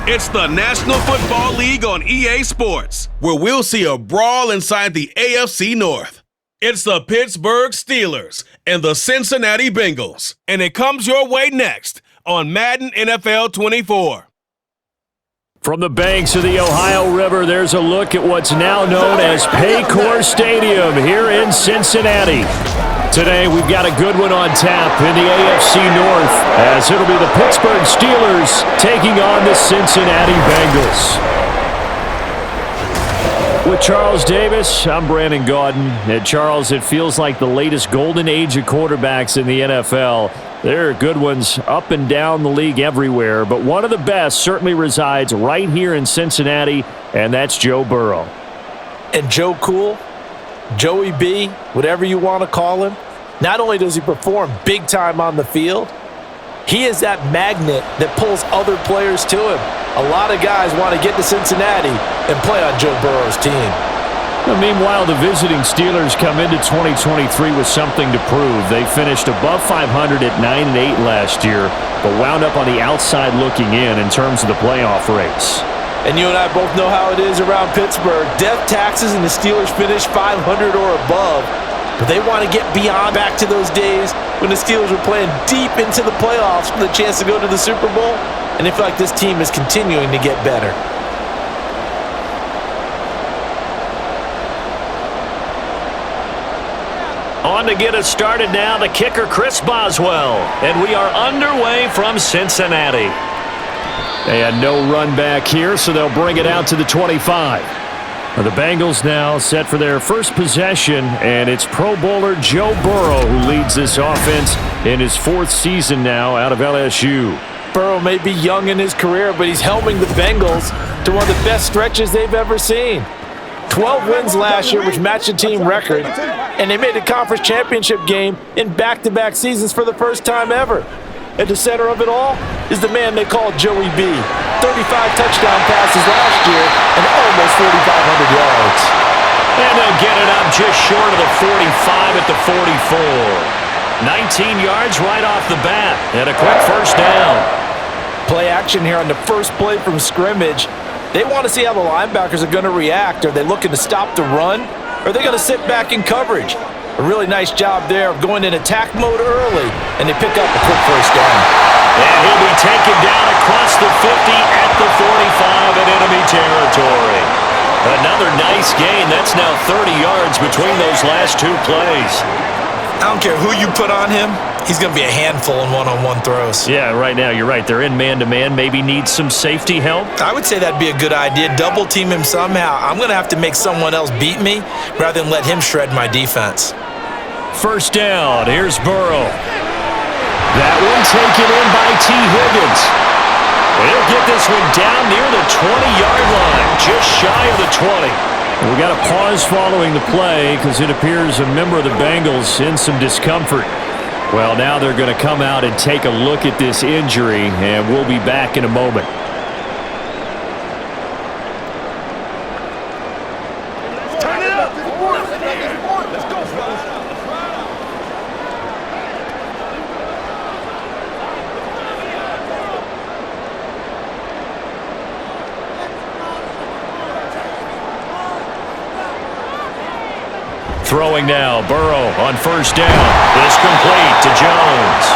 It's the National Football League on EA Sports, where we'll see a brawl inside the AFC North. It's the Pittsburgh Steelers and the Cincinnati Bengals, and it comes your way next on Madden NFL 24. From the banks of the Ohio River, there's a look at what's now known as Paycor Stadium here in Cincinnati. Today, we've got a good one on tap in the AFC North, as it'll be the Pittsburgh Steelers taking on the Cincinnati Bengals. With Charles Davis, I'm Brandon Gaudin. And Charles, it feels like the latest golden age of quarterbacks in the NFL. There are good ones up and down the league everywhere, but one of the best certainly resides right here in Cincinnati, and that's Joe Burrow. And Joe Cool, Joey B, whatever you want to call him, not only does he perform big time on the field, he is that magnet that pulls other players to him. A lot of guys want to get to Cincinnati and play on Joe Burrow's team. Well, meanwhile, the visiting Steelers come into 2023 with something to prove. They finished above 500 at 9-8 last year, but wound up on the outside looking in terms of the playoff race. And you and I both know how it is around Pittsburgh. Death taxes and the Steelers finish 500 or above. But they want to get beyond back to those days when the Steelers were playing deep into the playoffs for the chance to go to the Super Bowl. And they feel like this team is continuing to get better. On to get us started now, the kicker Chris Boswell. And we are underway from Cincinnati. They had no run back here, so they'll bring it out to the 25. The Bengals now set for their first possession, and it's Pro Bowler Joe Burrow who leads this offense in his fourth season now out of LSU. Burrow may be young in his career, but he's helming the Bengals to one of the best stretches they've ever seen. 12 wins last year, which matched the team record, and they made the conference championship game in back-to-back seasons for the first time ever. At the center of it all is the man they call Joey B. 35 touchdown passes last year and almost 4,500 yards. And they'll get it up just short of the 45 at the 44. 19 yards right off the bat and a quick first down. Play action here on the first play from scrimmage. They want to see how the linebackers are going to react. Are they looking to stop the run? Or are they going to sit back in coverage? A really nice job there of going in attack mode early, and they pick up a quick first down. And he'll be taken down across the 50 at the 45 in enemy territory. Another nice gain. That's now 30 yards between those last two plays. I don't care who you put on him. He's going to be a handful in one-on-one throws. Yeah, right now, you're right. They're in man-to-man. Maybe need some safety help. I would say that'd be a good idea. Double team him somehow. I'm going to have to make someone else beat me rather than let him shred my defense. First down. Here's Burrow. That one taken in by T. Higgins. He'll get this one down near the 20-yard line, just shy of the 20. We got a pause following the play because it appears a member of the Bengals in some discomfort. Well, now they're going to come out and take a look at this injury, and we'll be back in a moment. Throwing now, Burrow on first down. It's complete to Jones.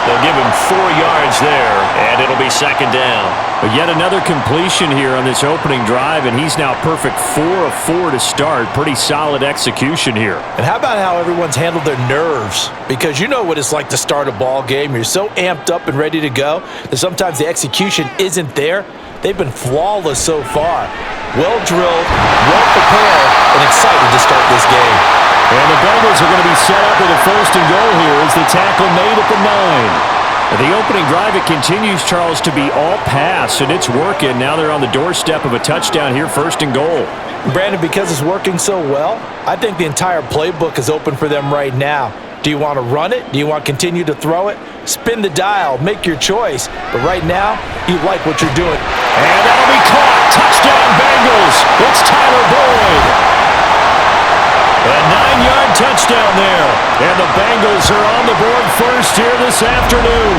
They'll give him 4 yards there, and it'll be second down. But yet another completion here on this opening drive, and he's now perfect 4 of 4 to start. Pretty solid execution here. And how about how everyone's handled their nerves? Because you know what it's like to start a ball game. You're so amped up and ready to go that sometimes the execution isn't there. They've been flawless so far. Well-drilled, well-prepared, and excited to start this game. And the Bengals are going to be set up with a first and goal here as the tackle made at the 9. The opening drive, it continues, Charles, to be all pass, and it's working. Now they're on the doorstep of a touchdown here, first and goal. Brandon, because it's working so well, I think the entire playbook is open for them right now. Do you want to run it? Do you want to continue to throw it? Spin the dial. Make your choice. But right now, you like what you're doing. And that'll be caught. Touchdown, Bengals. It's Tyler Boyd. A 9-yard touchdown there. And the Bengals are on the board first here this afternoon.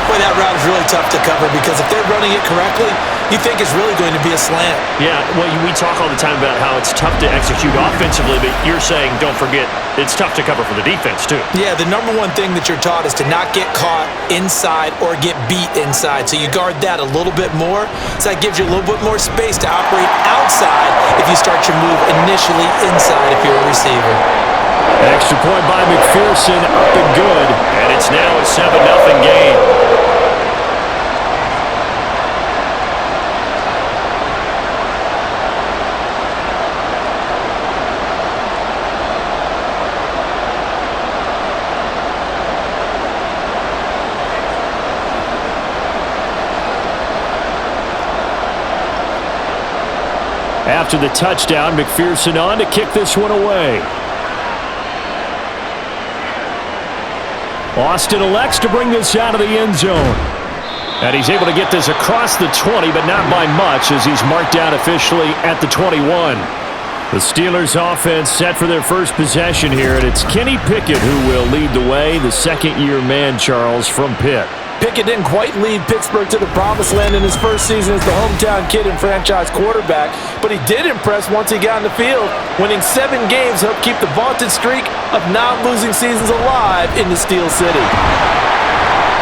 Boy, that route is really tough to cover because if they're running it correctly, you think it's really going to be a slant. Yeah, well, we talk all the time about how it's tough to execute offensively, but you're saying, don't forget, it's tough to cover for the defense, too. Yeah, the number one thing that you're taught is to not get caught inside or get beat inside. So you guard that a little bit more. So that gives you a little bit more space to operate outside if you start your move initially inside if you're a receiver. Extra point by McPherson, up and good. And it's now a 7-0 game. After the touchdown, McPherson on to kick this one away. Austin elects to bring this out of the end zone. And he's able to get this across the 20, but not by much as he's marked down officially at the 21. The Steelers offense set for their first possession here, and it's Kenny Pickett who will lead the way, the second-year man, Charles, from Pitt. Pickett didn't quite lead Pittsburgh to the promised land in his first season as the hometown kid and franchise quarterback, but he did impress once he got in the field. Winning 7 games helped keep the vaunted streak of non-losing seasons alive in the Steel City.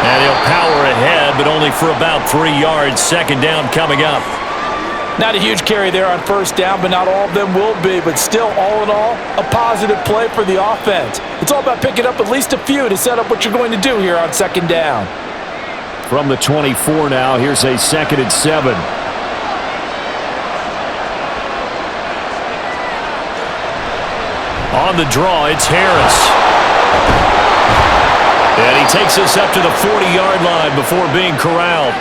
And he'll power ahead, but only for about 3 yards. Second down coming up. Not a huge carry there on first down, but not all of them will be. But still, all in all, a positive play for the offense. It's all about picking up at least a few to set up what you're going to do here on second down. From the 24 now, here's a 2nd and 7. On the draw, it's Harris. And he takes us up to the 40-yard line before being corralled.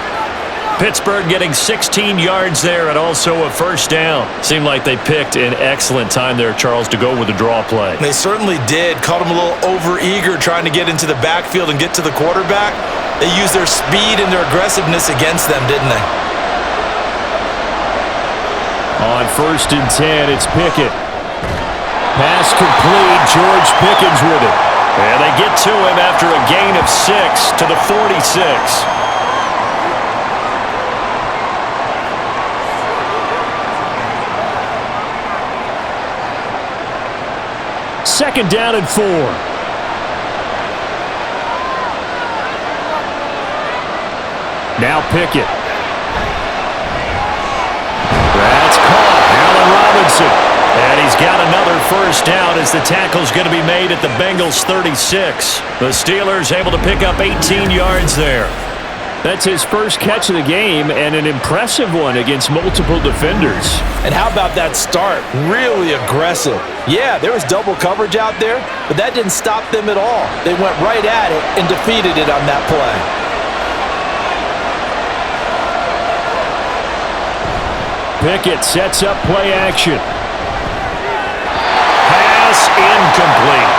Pittsburgh getting 16 yards there and also a first down. Seemed like they picked an excellent time there, Charles, to go with the draw play. They certainly did. Caught him a little over-eager trying to get into the backfield and get to the quarterback. They used their speed and their aggressiveness against them, didn't they? On 1st and 10, it's Pickett. Pass complete. George Pickens with it. And they get to him after a gain of 6 to the 46. Second down and 4. Now Pickett. That's caught. Allen Robinson. And he's got another first down as the tackle's going to be made at the Bengals 36. The Steelers able to pick up 18 yards there. That's his first catch of the game and an impressive one against multiple defenders. And how about that start? Really aggressive. Yeah, there was double coverage out there, but that didn't stop them at all. They went right at it and defeated it on that play. Pickett sets up play action. Pass incomplete.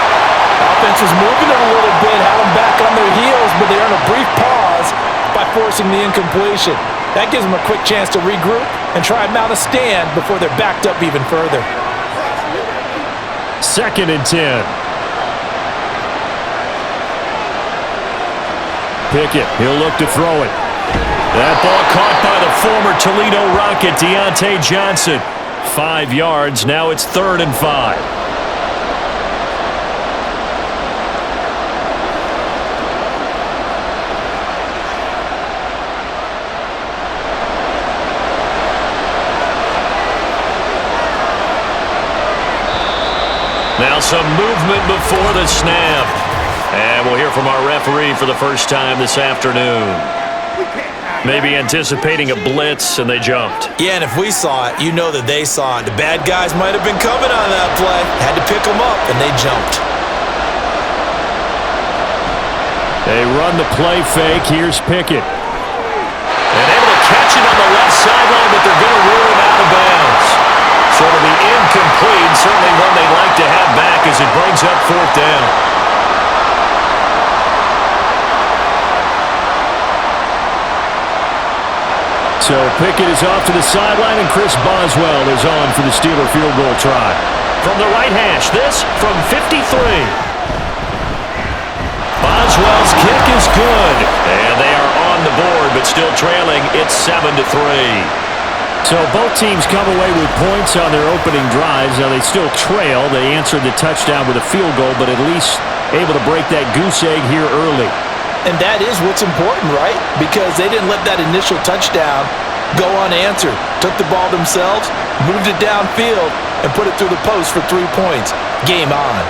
Offense was moving it a little bit, had them back on their heels, but they earned a brief pause by forcing the incompletion. That gives them a quick chance to regroup and try and mount a stand before they're backed up even further. 2nd and 10. Pickett, he'll look to throw it. That ball caught by the former Toledo Rocket, Deontay Johnson. 5 yards, now it's 3rd and 5. Now some movement before the snap. And we'll hear from our referee for the first time this afternoon. Maybe anticipating a blitz, and they jumped. Yeah, and if we saw it, you know that they saw it. The bad guys might have been coming on that play. Had to pick them up, and they jumped. They run the play fake. Here's Pickett. And able to catch it on the left sideline, but they're going to rule him out of bounds. So it'll be incomplete, certainly one they'd like to have back as it brings up 4th down. So Pickett is off to the sideline, and Chris Boswell is on for the Steeler field goal try. From the right hash, this from 53. Boswell's kick is good, and they are but still trailing. It's 7-3. So both teams come away with points on their opening drives. Now they still trail. They answered the touchdown with a field goal, but at least able to break that goose egg here early. And that is what's important, right? Because they didn't let that initial touchdown go unanswered. Took the ball themselves, moved it downfield, and put it through the post for 3 points. Game on.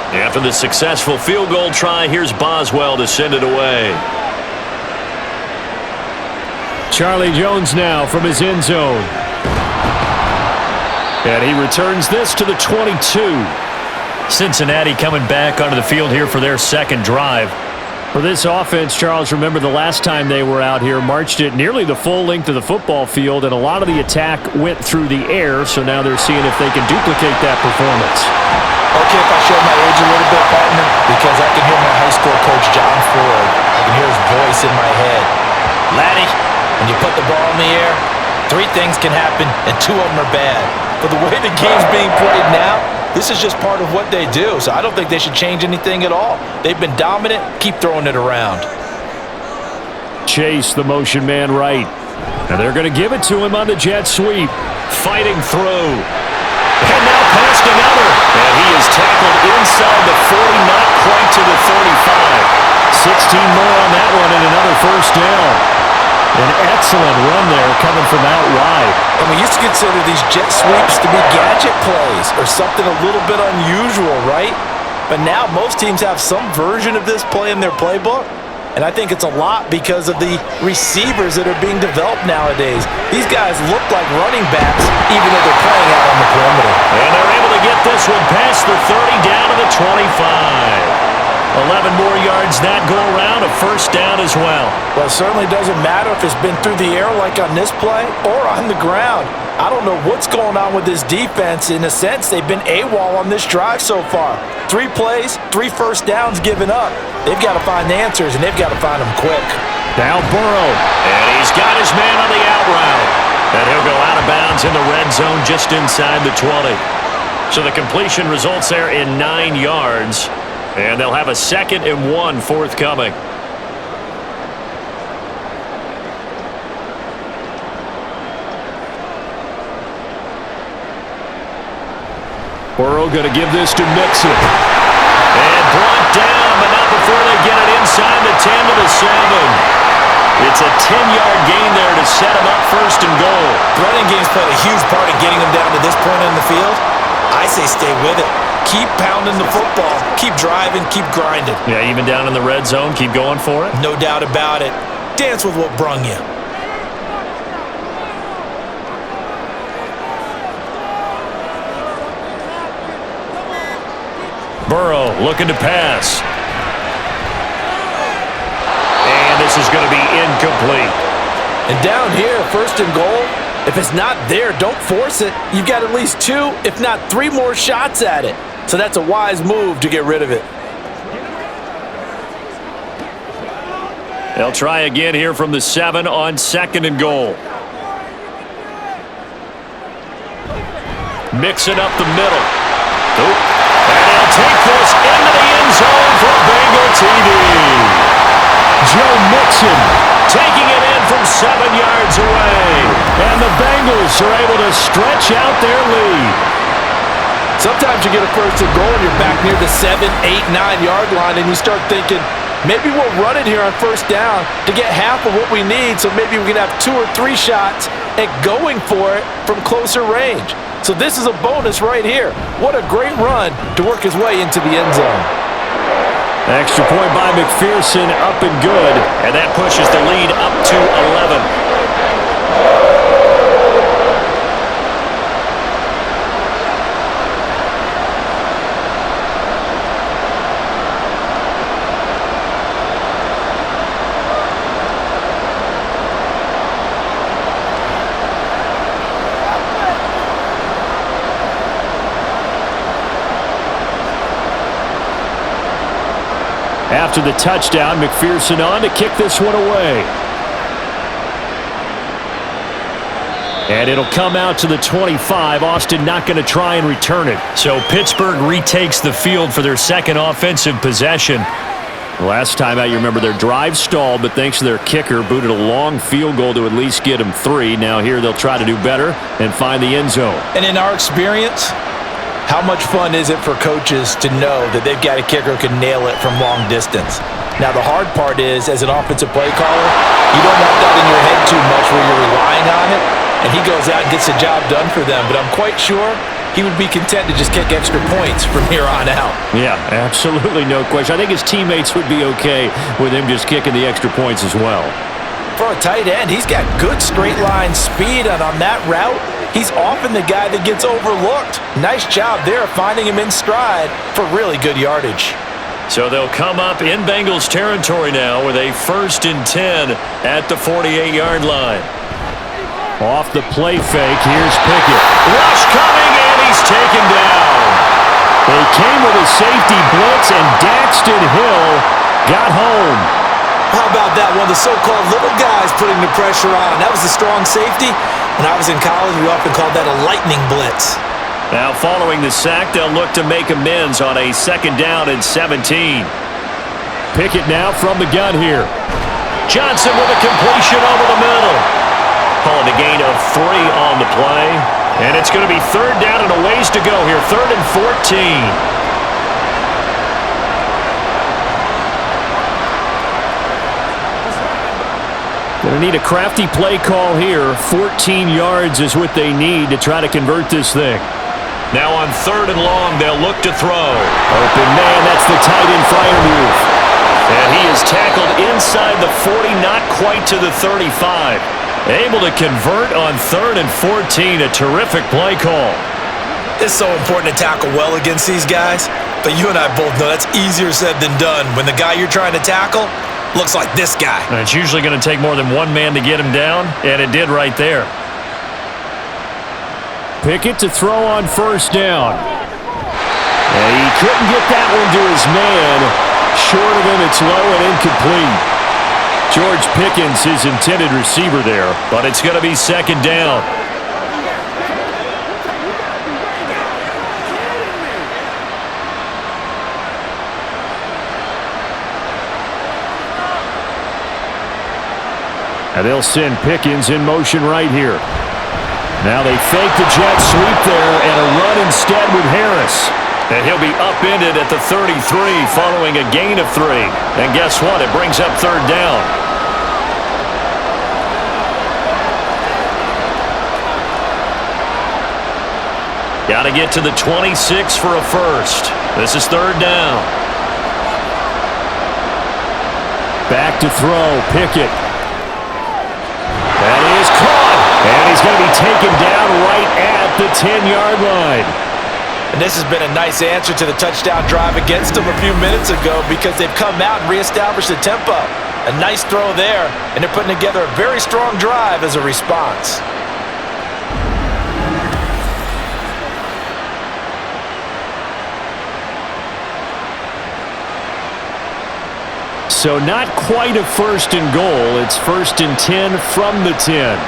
After the successful field goal try, here's Boswell to send it away. Charlie Jones now from his end zone. And he returns this to the 22. Cincinnati coming back onto the field here for their second drive. For this offense, Charles, remember the last time they were out here, marched it nearly the full length of the football field, and a lot of the attack went through the air, so now they're seeing if they can duplicate that performance. Okay, if I show my age a little bit, partner, because I can hear my high school coach, John Ford. I can hear his voice in my head. Laddie, when you put the ball in the air, 3 things can happen, and 2 of them are bad. But the way the game's being played now, this is just part of what they do, so I don't think they should change anything at all. They've been dominant. Keep throwing it around. Chase, the motion man right. And they're going to give it to him on the jet sweep. Fighting through. And now past another. And he is tackled inside the 40, not quite to the 35. 16 more on that one and another first down. An excellent run there coming from out wide. And we used to consider these jet sweeps to be gadget plays or something a little bit unusual, right? But now most teams have some version of this play in their playbook. And I think it's a lot because of the receivers that are being developed nowadays. These guys look like running backs even though they're playing out on the perimeter. And they're able to get this one past the 30 down to the 25. 11 more yards that go around, a first down as well. Well, it certainly doesn't matter if it's been through the air like on this play or on the ground. I don't know what's going on with this defense. In a sense, they've been AWOL on this drive so far. 3 plays, 3 first downs given up. They've got to find the answers, and they've got to find them quick. Now Burrow. And he's got his man on the out route. And he'll go out of bounds in the red zone just inside the 20. So the completion results there in 9 yards. And they'll have a 2nd and 1 forthcoming. Burrow going to give this to Mixon. And brought down, but not before they get it inside the 10 to the 7. It's a 10-yard gain there to set him up 1st and goal. Running game's played a huge part in getting them down to this point in the field. I say stay with it. Keep pounding the football. Keep driving. Keep grinding. Yeah, even down in the red zone, keep going for it. No doubt about it. Dance with what brung you. Burrow looking to pass. And this is going to be incomplete. And down here, 1st and goal, if it's not there, don't force it. You've got at least 2, if not 3 more shots at it. So that's a wise move to get rid of it. They'll try again here from the 7 on 2nd and goal. Mixing up the middle. And he'll take this into the end zone for Bengal TD. Joe Mixon taking it in from 7 yards away. And the Bengals are able to stretch out their lead. Sometimes you get a 1st and goal and you're back near the 7, 8, 9-yard line and you start thinking, maybe we'll run it here on 1st down to get half of what we need so maybe we can have 2 or 3 shots at going for it from closer range. So this is a bonus right here. What a great run to work his way into the end zone. Extra point by McPherson, up and good. And that pushes the lead up to 11. After the touchdown, McPherson on to kick this one away. And it'll come out to the 25. Austin not going to try and return it. So Pittsburgh retakes the field for their second offensive possession. Last time out, you remember their drive stalled, but thanks to their kicker, booted a long field goal to at least get them 3. Now here they'll try to do better and find the end zone. And in our experience, how much fun is it for coaches to know that they've got a kicker who can nail it from long distance? Now, the hard part is, as an offensive play caller, you don't want that in your head too much where you're relying on it, and he goes out and gets the job done for them. But I'm quite sure he would be content to just kick extra points from here on out. Yeah, absolutely no question. I think his teammates would be okay with him just kicking the extra points as well. For a tight end, he's got good straight line speed, and on that route, he's often the guy that gets overlooked. Nice job there finding him in stride for really good yardage. So they'll come up in Bengals territory now with a 1st and 10 at the 48-yard line. Off the play fake, here's Pickett. Rush coming, and he's taken down. They came with a safety blitz, and Daxton Hill got home. How about that? One of the so-called little guys putting the pressure on. That was a strong safety. When I was in college, we often called that a lightning blitz. Now following the sack, they'll look to make amends on a 2nd down and 17. Pickett now from the gun here. Johnson with a completion over the middle. Calling a gain of 3 on the play. And it's going to be 3rd down and a ways to go here. 3rd and 14. Going to need a crafty play call here. 14 yards is what they need to try to convert this thing. Now on 3rd and long, they'll look to throw. Open man, that's the tight end Freiermuth. And he is tackled inside the 40, not quite to the 35. Able to convert on 3rd and 14. A terrific play call. It's so important to tackle well against these guys, but you and I both know that's easier said than done when the guy you're trying to tackle looks like this guy. And it's usually going to take more than one man to get him down, and it did right there. Pickett to throw on 1st down. And he couldn't get that one to his man. Short of him, it's low and incomplete. George Pickens, his intended receiver there, but it's going to be 2nd down. And they'll send Pickens in motion right here. Now they fake the jet sweep there and a run instead with Harris. And he'll be upended at the 33 following a gain of 3. And guess what? It brings up 3rd down. Got to get to the 26 for a 1st. This is 3rd down. Back to throw, Pickett. That is caught, and he's going to be taken down right at the 10-yard line. And this has been a nice answer to the touchdown drive against them a few minutes ago because they've come out and reestablished the tempo. A nice throw there, and they're putting together a very strong drive as a response. So not quite a 1st and goal. It's 1st and 10 from the 10.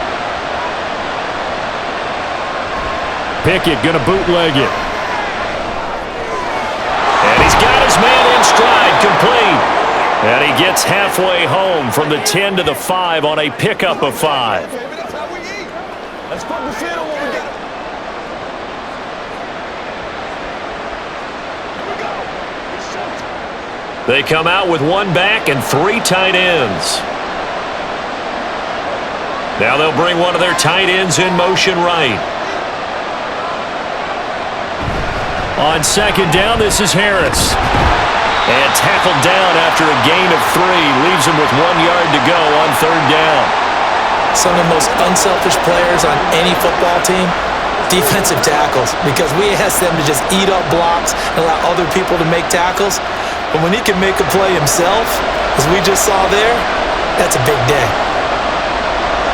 Pickett going to bootleg it. And he's got his man in stride, complete. And he gets halfway home from the 10 to the 5 on a pickup of 5. Let's put the shit on what we got. They come out with 1 back and 3 tight ends. Now they'll bring one of their tight ends in motion right. On 2nd down, this is Harris. And tackled down after a gain of 3. Leaves him with 1 yard to go on 3rd down. Some of the most unselfish players on any football team, defensive tackles, because we ask them to just eat up blocks and allow other people to make tackles. But when he can make a play himself, as we just saw there, that's a big day.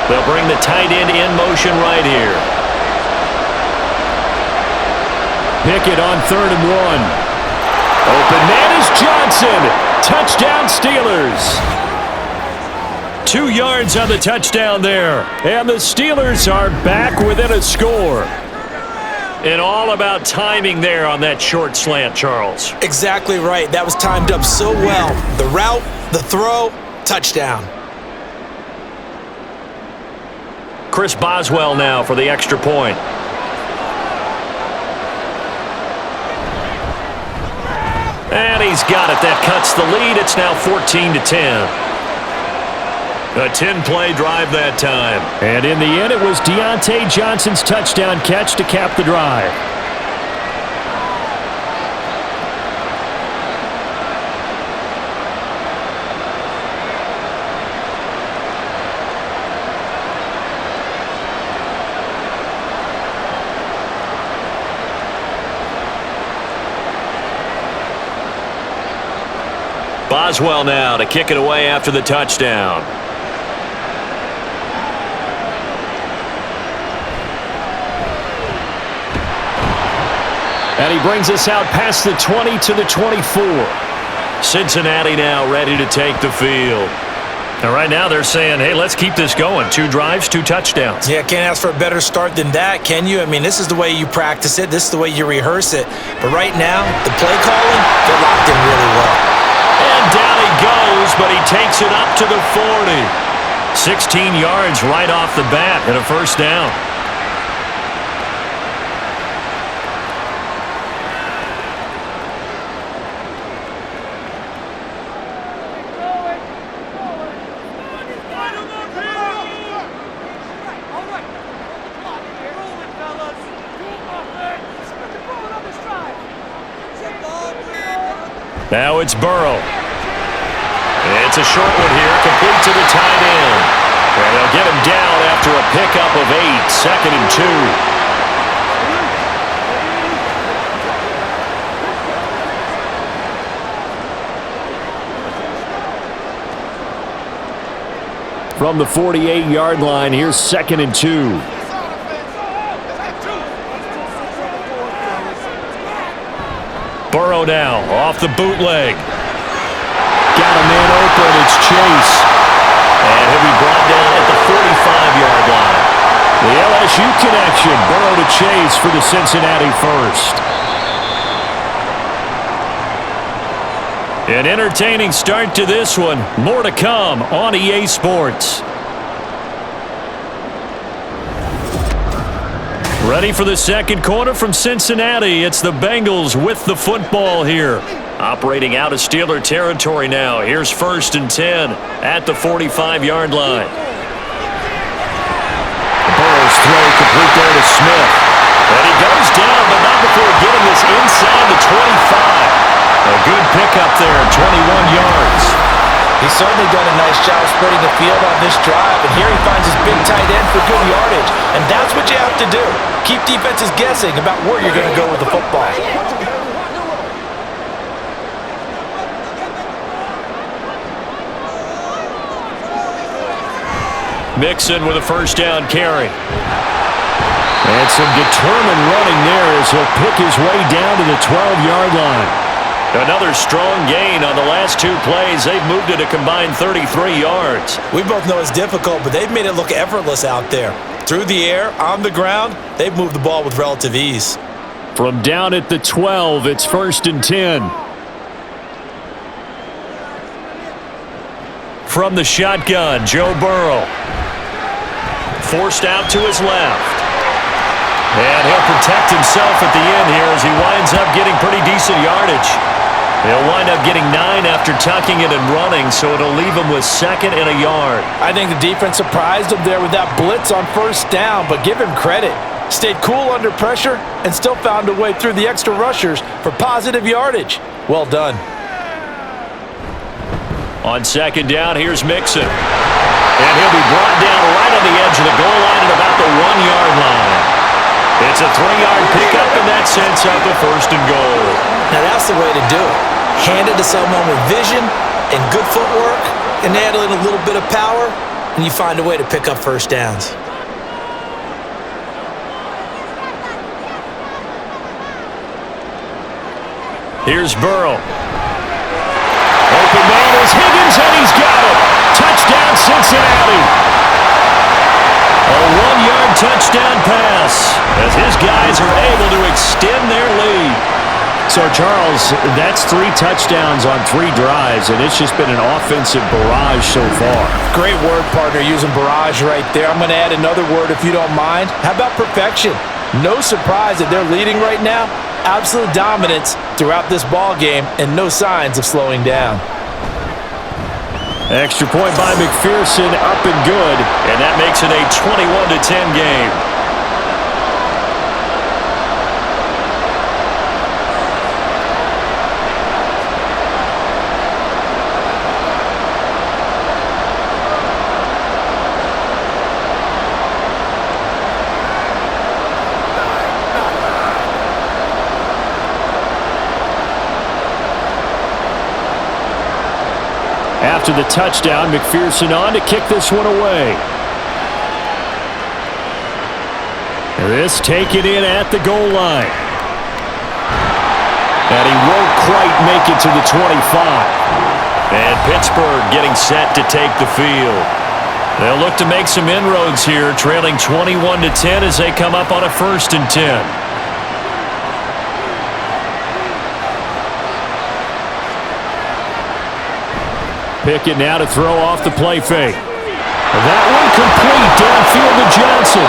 They'll bring the tight end in motion right here. Pickett on 3rd and 1. Open man is Johnson. Touchdown Steelers. 2 yards on the touchdown there. And the Steelers are back within a score. And all about timing there on that short slant, Charles. Exactly right. That was timed up so well. The route, the throw, touchdown. Chris Boswell now for the extra point. And he's got it. That cuts the lead. It's now 14-10. A 10-play drive that time. And in the end, it was Deontay Johnson's touchdown catch to cap the drive. Boswell now to kick it away after the touchdown. And he brings us out past the 20 to the 24. Cincinnati now ready to take the field. And right now they're saying, hey, let's keep this going. 2 drives, 2 touchdowns. Yeah, can't ask for a better start than that, can you? I mean, this is the way you practice it. This is the way you rehearse it. But right now, the play calling, they're locked in really well. And down he goes, but he takes it up to the 40. 16 yards right off the bat and a first down. Now it's Burrow. It's a short one here, complete to the tight end. And they'll get him down after a pickup of 8, 2nd and 2. From the 48-yard line, here's 2nd and 2. Burrow now, off the bootleg. Got a man open, it's Chase. And he'll be brought down at the 45-yard line. The LSU connection, Burrow to Chase for the Cincinnati first. An entertaining start to this one. More to come on EA Sports. Ready for the second quarter from Cincinnati. It's the Bengals with the football here. Operating out of Steeler territory now. Here's 1st and 10 at the 45-yard line. Burrow's throw complete there to Smith. And he goes down, but not before getting this inside the 25. A good pickup there, 21 yards. He's certainly done a nice job spreading the field on this drive, and here he finds his big tight end for good yardage. And that's what you have to do. Keep defenses guessing about where you're going to go with the football. Mixon with a first down carry. And some determined running there as he'll pick his way down to the 12-yard line. Another strong gain on the last 2 plays. They've moved it a combined 33 yards. We both know it's difficult, but they've made it look effortless out there. Through the air, on the ground, they've moved the ball with relative ease. From down at the 12, it's 1st and 10. From the shotgun, Joe Burrow. Forced out to his left. And he'll protect himself at the end here as he winds up getting pretty decent yardage. He'll wind up getting 9 after tucking it and running, so it'll leave him with 2nd and a yard. I think the defense surprised him there with that blitz on first down, but give him credit. Stayed cool under pressure and still found a way through the extra rushers for positive yardage. Well done. On 2nd down, here's Mixon. And he'll be brought down right on the edge of the goal line at about the 1-yard line. It's a 3-yard pickup, and that sets up a 1st and goal. Now that's the way to do it. Hand it to someone with vision and good footwork, and add in a little bit of power, and you find a way to pick up first downs. Here's Burrow. Open man is Higgins, and he's got it. Touchdown Cincinnati. A 1-yard touchdown pass as his guys are able to extend their lead. So, Charles, that's 3 touchdowns on 3 drives, and it's just been an offensive barrage so far. Great word, partner, using barrage right there. I'm going to add another word if you don't mind. How about perfection? No surprise that they're leading right now. Absolute dominance throughout this ball game and no signs of slowing down. Extra point by McPherson, up and good, and that makes it a 21-10 game. After the touchdown, McPherson on to kick this one away. This taken in at the goal line. And he won't quite make it to the 25. And Pittsburgh getting set to take the field. They'll look to make some inroads here, trailing 21-10 as they come up on a 1st and 10. Pickett now to throw off the play fake. That one complete downfield to Johnson.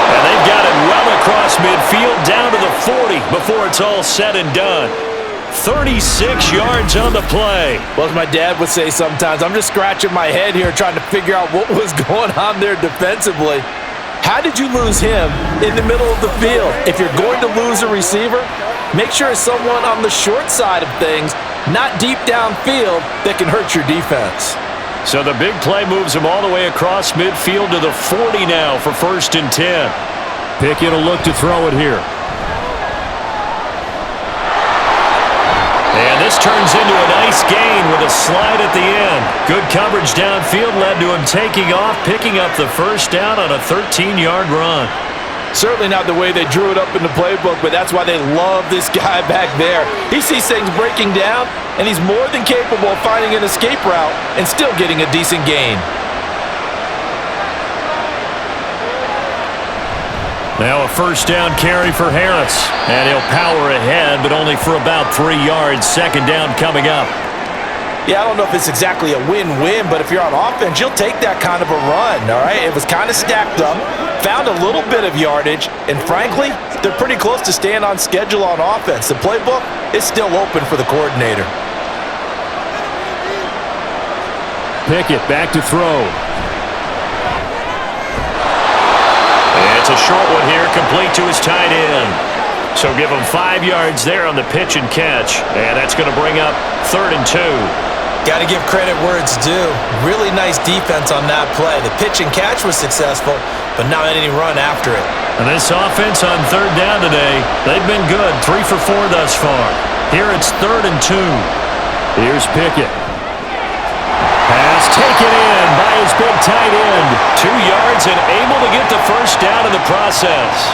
And they've got it well across midfield down to the 40 before it's all said and done. 36 yards on the play. Well, as my dad would say sometimes, I'm just scratching my head here trying to figure out what was going on there defensively. How did you lose him in the middle of the field? If you're going to lose a receiver, make sure it's someone on the short side of things, not deep downfield, that can hurt your defense. So the big play moves him all the way across midfield to the 40 now for 1st and 10. Pickett will look to throw it here. And this turns into a nice gain with a slide at the end. Good coverage downfield led to him taking off, picking up the 1st down on a 13-yard run. Certainly not the way they drew it up in the playbook, but that's why they love this guy back there. He sees things breaking down, and he's more than capable of finding an escape route and still getting a decent gain. Now a 1st down carry for Harris, and he'll power ahead, but only for about 3 yards. 2nd down coming up. Yeah, I don't know if it's exactly a win-win, but if you're on offense, you'll take that kind of a run, all right? It was kind of stacked up, found a little bit of yardage, and frankly, they're pretty close to staying on schedule on offense. The playbook is still open for the coordinator. Pickett back to throw. It's a short one here, complete to his tight end. So give him 5 yards there on the pitch and catch, and that's going to bring up 3rd and 2. Got to give credit where it's due. Really nice defense on that play. The pitch and catch was successful, but not any run after it. And this offense on 3rd down today, they've been good. 3 for 4 thus far. Here it's 3rd and 2. Here's Pickett. Pass taken in by his big tight end. 2 yards and able to get the 1st down in the process.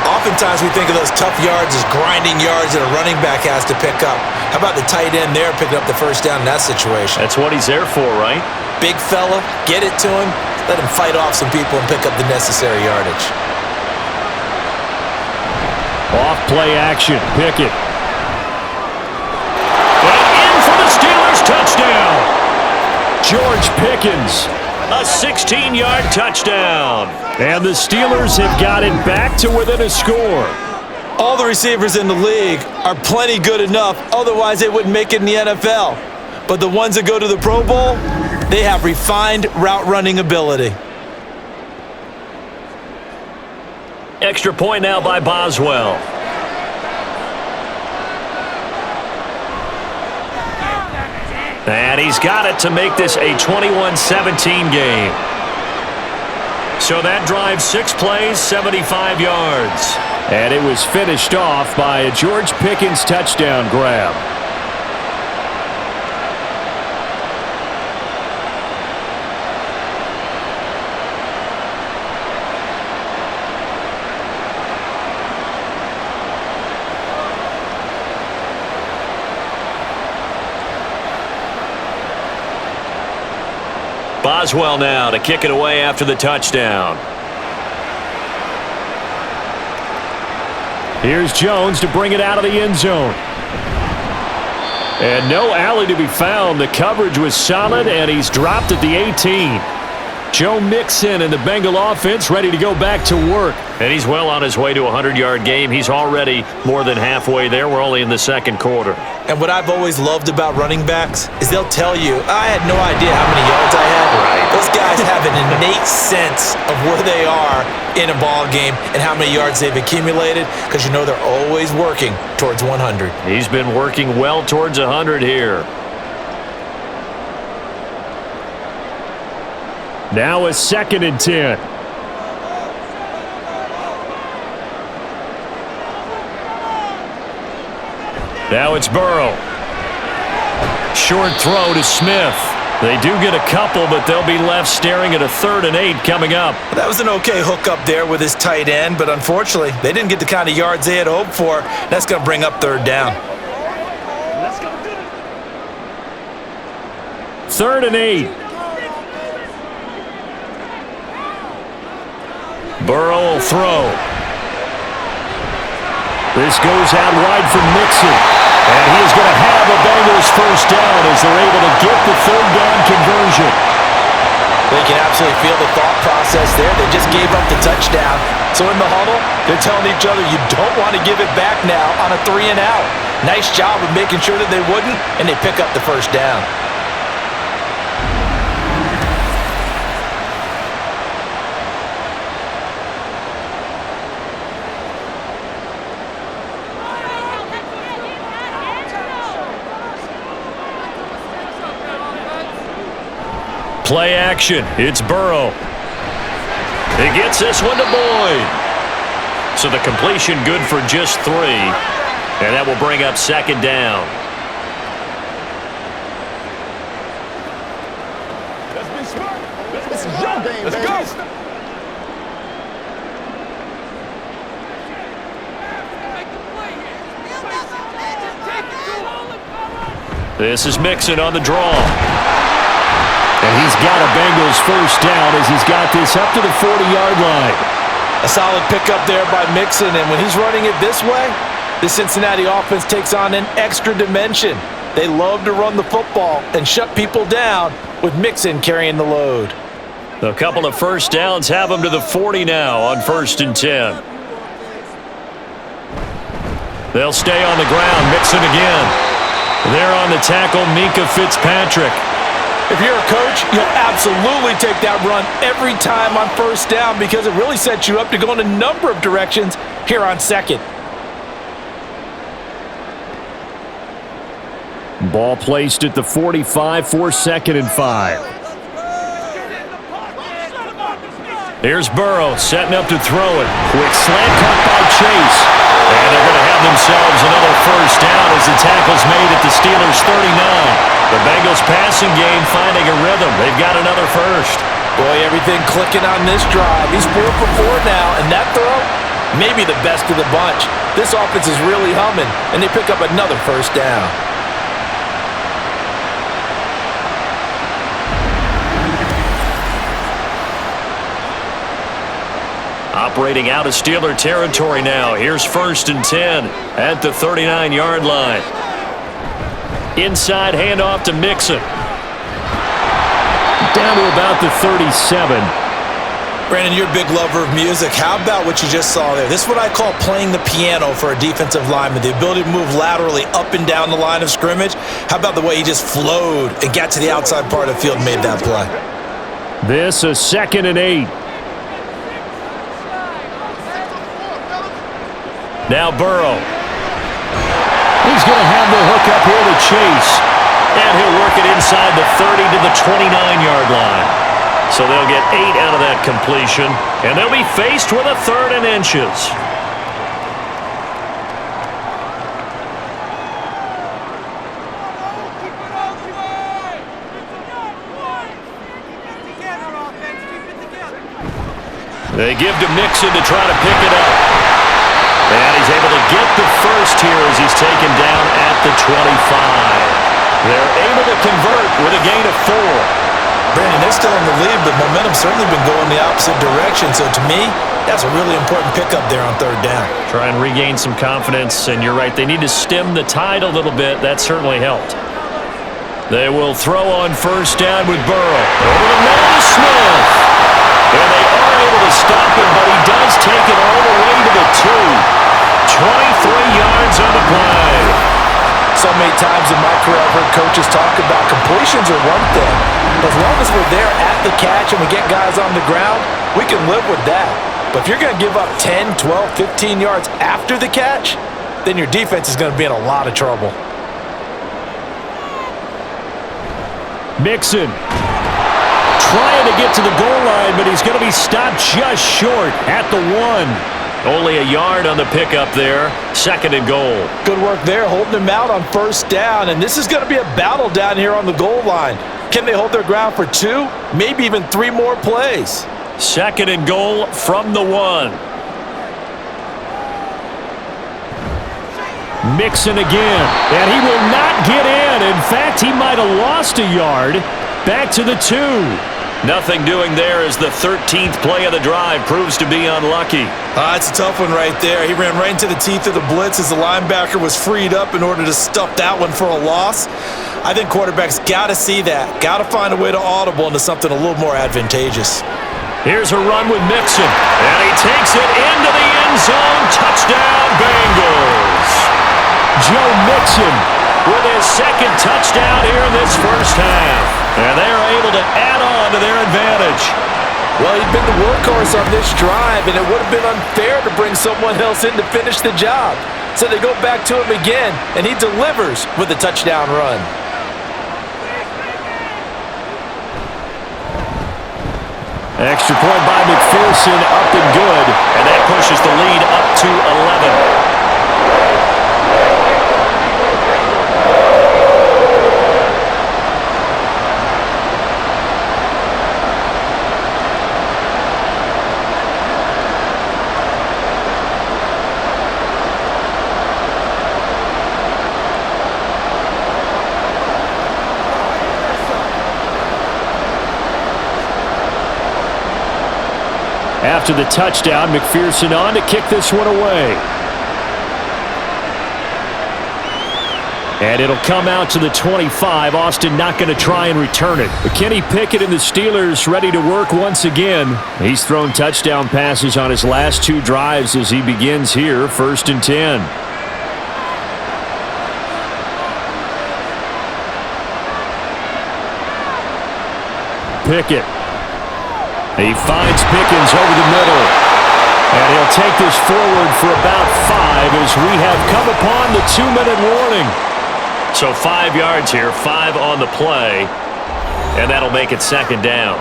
Oftentimes we think of those tough yards as grinding yards that a running back has to pick up. How about the tight end there picking up the 1st down in that situation? That's what he's there for, right? Big fella, get it to him, let him fight off some people and pick up the necessary yardage. Off play action, Pickett. And in for the Steelers touchdown. George Pickens. A 16-yard touchdown. And the Steelers have got it back to within a score. All the receivers in the league are plenty good enough, otherwise they wouldn't make it in the NFL. But the ones that go to the Pro Bowl, they have refined route running ability. Extra point now by Boswell. And he's got it to make this a 21-17 game. So that drives 6 plays, 75 yards. And it was finished off by a George Pickens touchdown grab. Boswell now to kick it away after the touchdown. Here's Jones to bring it out of the end zone. And no alley to be found. The coverage was solid, and he's dropped at the 18. Joe Mixon and the Bengal offense ready to go back to work. And he's well on his way to a 100-yard game. He's already more than halfway there. We're only in the second quarter. And what I've always loved about running backs is they'll tell you, I had no idea how many yards I had. Right. Those guys have an innate sense of where they are in a ball game and how many yards they've accumulated, because you know they're always working towards 100. He's been working well towards 100 here. Now a 2nd and 10. Now it's Burrow. Short throw to Smith. They do get a couple, but they'll be left staring at a 3rd and 8 coming up. That was an okay hook up there with his tight end, but unfortunately, they didn't get the kind of yards they had hoped for. That's going to bring up 3rd down. 3rd and 8. Burrow will throw. This goes out wide for Mixon. And he is going to have a Bengals first down as they're able to get the 3rd down conversion. They can absolutely feel the thought process there. They just gave up the touchdown. So in the huddle, they're telling each other, you don't want to give it back now on a 3 and out. Nice job of making sure that they wouldn't, and they pick up the first down. Play action. It's Burrow. He gets this one to Boyd. So the completion good for just 3. And that will bring up 2nd down. Let's be smart. This is your game, let's go. This is Mixon on the draw. And he's got a Bengals first down as he's got this up to the 40-yard line. A solid pickup there by Mixon, and when he's running it this way, the Cincinnati offense takes on an extra dimension. They love to run the football and shut people down with Mixon carrying the load. A couple of first downs have him to the 40 now on 1st and 10. They'll stay on the ground. Mixon again. There on the tackle, Minkah Fitzpatrick. If you're a coach, you'll absolutely take that run every time on 1st down because it really sets you up to go in a number of directions here on 2nd. Ball placed at the 45 for 2nd and 5. Here's Burrow setting up to throw it. Quick slant cut by Chase. And they're going to have themselves another first down as the tackle's made at the Steelers' 39. The Bengals passing game finding a rhythm. They've got another first. Boy, everything clicking on this drive. He's 4 for 4 now, and that throw, maybe the best of the bunch. This offense is really humming, and they pick up another first down. Operating out of Steeler territory now. Here's 1st and 10 at the 39-yard line. Inside handoff to Mixon. Down to about the 37. Brandon, you're a big lover of music. How about what you just saw there? This is what I call playing the piano for a defensive lineman. The ability to move laterally up and down the line of scrimmage. How about the way he just flowed and got to the outside part of the field and made that play? This is 2nd and 8. Now Burrow. He's going to have the hook up here to Chase. And he'll work it inside the 30 to the 29-yard line. So they'll get 8 out of that completion. And they'll be faced with a 3rd and inches. They give to Mixon to try to pick it up. And he's able to get the first here as he's taken down at the 25. They're able to convert with a gain of 4. Brandon, they're still in the lead, but momentum's certainly been going the opposite direction. So to me, that's a really important pickup there on third down. Try and regain some confidence, and you're right, they need to stem the tide a little bit. That certainly helped. They will throw on first down with Burrow. Over the middle to Smith. And they are able to stop him, but he does take it all the way to the 2. 23 yards on the play. So many times in my career I've heard coaches talk about completions are one thing. As long as we're there at the catch and we get guys on the ground, we can live with that. But if you're going to give up 10, 12, 15 yards after the catch, then your defense is going to be in a lot of trouble. Mixon trying to get to the goal line, but he's going to be stopped just short at the 1. Only a yard on the pickup there. 2nd and goal. Good work there, holding them out on first down. And this is going to be a battle down here on the goal line. Can they hold their ground for 2, maybe even 3 more plays? 2nd and goal from the 1. Mixon again, and he will not get in. In fact, he might have lost a yard. Back to the 2. Nothing doing there as the 13th play of the drive proves to be unlucky. It's a tough one right there. He ran right into the teeth of the blitz as the linebacker was freed up in order to stuff that one for a loss. I think quarterbacks got to see that. Got to find a way to audible into something a little more advantageous. Here's a run with Mixon, and he takes it into the end zone. Touchdown, Bengals. Joe Mixon with his 2nd touchdown here in this first half. And they're able to add on to their advantage. Well, he's been the workhorse on this drive, and it would have been unfair to bring someone else in to finish the job. So they go back to him again, and he delivers with a touchdown run. Extra point by McPherson, up and good. And that pushes the lead up to 11. After the touchdown, McPherson on to kick this one away. And it'll come out to the 25. Austin not going to try and return it. But Kenny Pickett and the Steelers ready to work once again. He's thrown touchdown passes on his last 2 drives as he begins here, 1st and 10. Pickett. He finds Pickens over the middle. And he'll take this forward for about 5 as we have come upon the 2-minute warning. So 5 yards here, 5 on the play. And that'll make it 2nd down.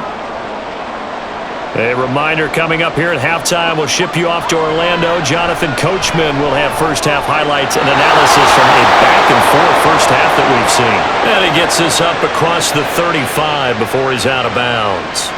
A reminder coming up here at halftime, we'll ship you off to Orlando. Jonathan Coachman will have first half highlights and analysis from a back-and-forth first half that we've seen. And he gets this up across the 35 before he's out of bounds.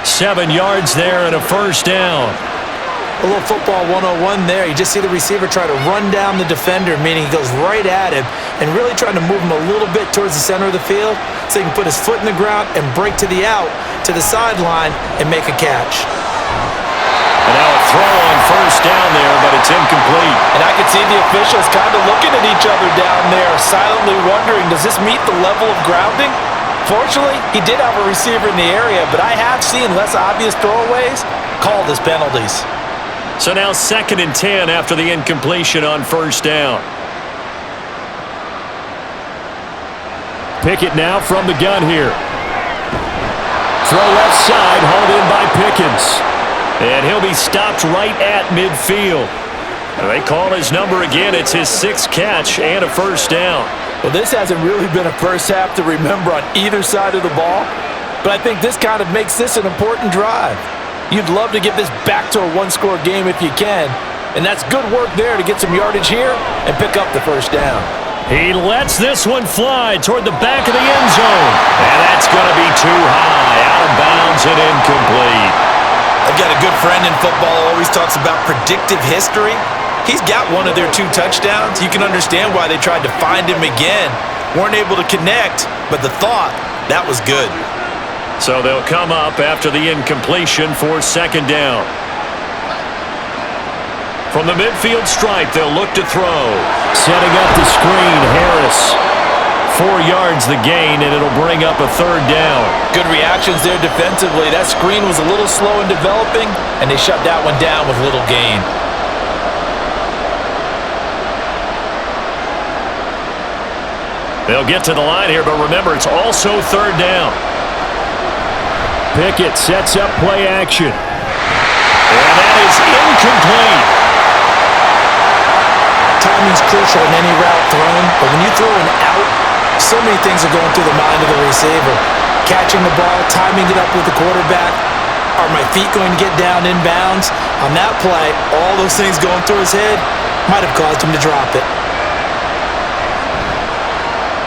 7 yards there and a first down. A little football 101 there. You just see the receiver try to run down the defender, meaning he goes right at him and really trying to move him a little bit towards the center of the field so he can put his foot in the ground and break to the out, to the sideline, and make a catch. And now a throw on first down there, but it's incomplete. And I can see the officials kind of looking at each other down there, silently wondering, does this meet the level of grounding? Fortunately, he did have a receiver in the area, but I have seen less obvious throwaways called as penalties. So now 2nd and 10 after the incompletion on first down. Pickett now from the gun here. Throw left side, hauled in by Pickens. And he'll be stopped right at midfield. They call his number again. It's his 6th catch and a first down. Well, this hasn't really been a first half to remember on either side of the ball, but I think this kind of makes this an important drive. You'd love to get this back to a 1-score game if you can, and that's good work there to get some yardage here and pick up the first down. He lets this one fly toward the back of the end zone, and that's going to be too high, out of bounds and incomplete. I've got a good friend in football who always talks about predictive history. He's got one of their 2 touchdowns. You can understand why they tried to find him again. Weren't able to connect, but the thought, that was good. So they'll come up after the incompletion for second down. From the midfield stripe, they'll look to throw. Setting up the screen, Harris. 4 yards the gain, and it'll bring up a third down. Good reactions there defensively. That screen was a little slow in developing, and they shut that one down with little gain. They'll get to the line here, but remember, it's also third down. Pickett sets up play action. And that is incomplete. Timing's crucial in any route thrown, but when you throw an out, so many things are going through the mind of the receiver. Catching the ball, timing it up with the quarterback. Are my feet going to get down in bounds? On that play, all those things going through his head might have caused him to drop it.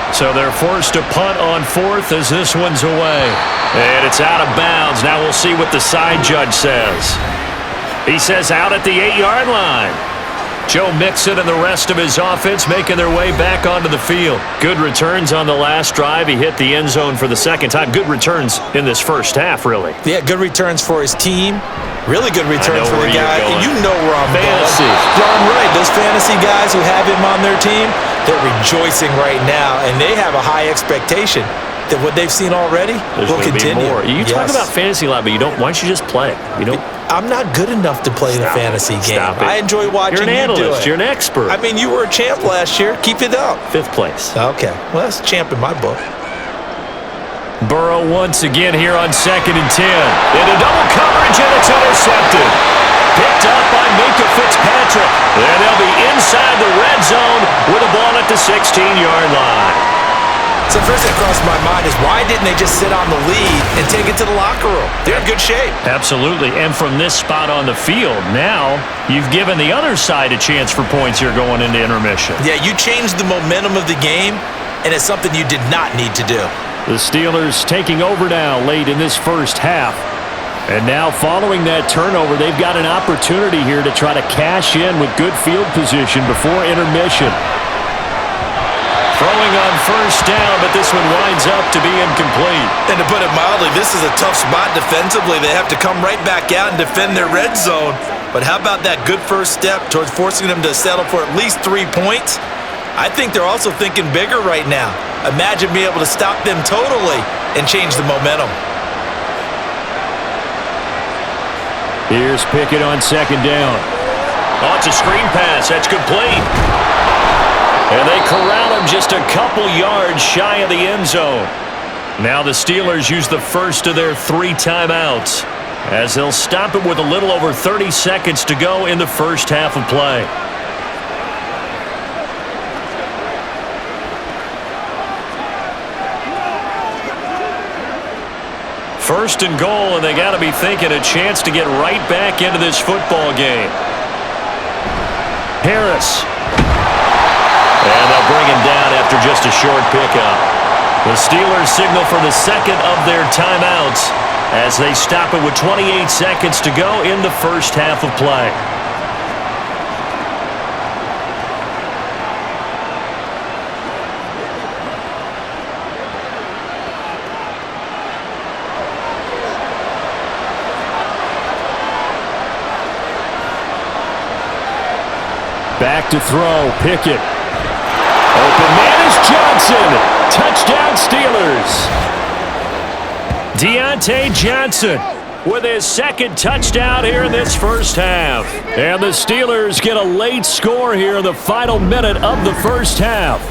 So they're forced to punt on fourth as this one's away. And it's out of bounds. Now we'll see what the side judge says. He says out at the 8-yard line. Joe Mixon and the rest of his offense making their way back onto the field. Good returns on the last drive. He hit the end zone for the second time. Good returns in this first half, really. Yeah, good returns for his team. Really good returns for the guy. And you know where I'm fantasy. going. Darn right. Those fantasy guys who have him on their team, they're rejoicing right now, and they have a high expectation that what they've seen already will continue. More. You talk about fantasy a lot, but you don't. Why don't you just play? You don't. I'm not good enough to play the fantasy game. I enjoy watching you do it. You're an analyst. You're an expert. I mean, you were a champ last year. Keep it up. 5th place. Okay. Well, that's champ in my book. Burrow once again here on 2nd and 10. Into double coverage, and it's intercepted. Picked up by Minka Fitzpatrick. And they'll be inside the red zone with a ball at the 16-yard line. So first thing that crossed my mind is why didn't they just sit on the lead and take it to the locker room? They're in good shape. Absolutely. And from this spot on the field, now you've given the other side a chance for points here going into intermission. Yeah, you changed the momentum of the game, and it's something you did not need to do. The Steelers taking over now late in this first half. And now following that turnover, they've got an opportunity here to try to cash in with good field position before intermission. Throwing on first down, but this one winds up to be incomplete. And to put it mildly, this is a tough spot defensively. They have to come right back out and defend their red zone. But how about that good first step towards forcing them to settle for at least 3 points? I think they're also thinking bigger right now. Imagine being able to stop them totally and change the momentum. Here's Pickett on 2nd down. Oh, it's a screen pass. That's complete. And they corral him just a couple yards shy of the end zone. Now the Steelers use the first of their 3 timeouts as they'll stop it with a little over 30 seconds to go in the first half of play. First and goal, and they got to be thinking a chance to get right back into this football game. Harris. And they'll bring him down after just a short pickup. The Steelers signal for the second of their timeouts as they stop it with 28 seconds to go in the first half of play. Back to throw, Pickett. Open man is Johnson. Touchdown Steelers. Deontay Johnson with his 2nd touchdown here in this first half. And the Steelers get a late score here in the final minute of the first half.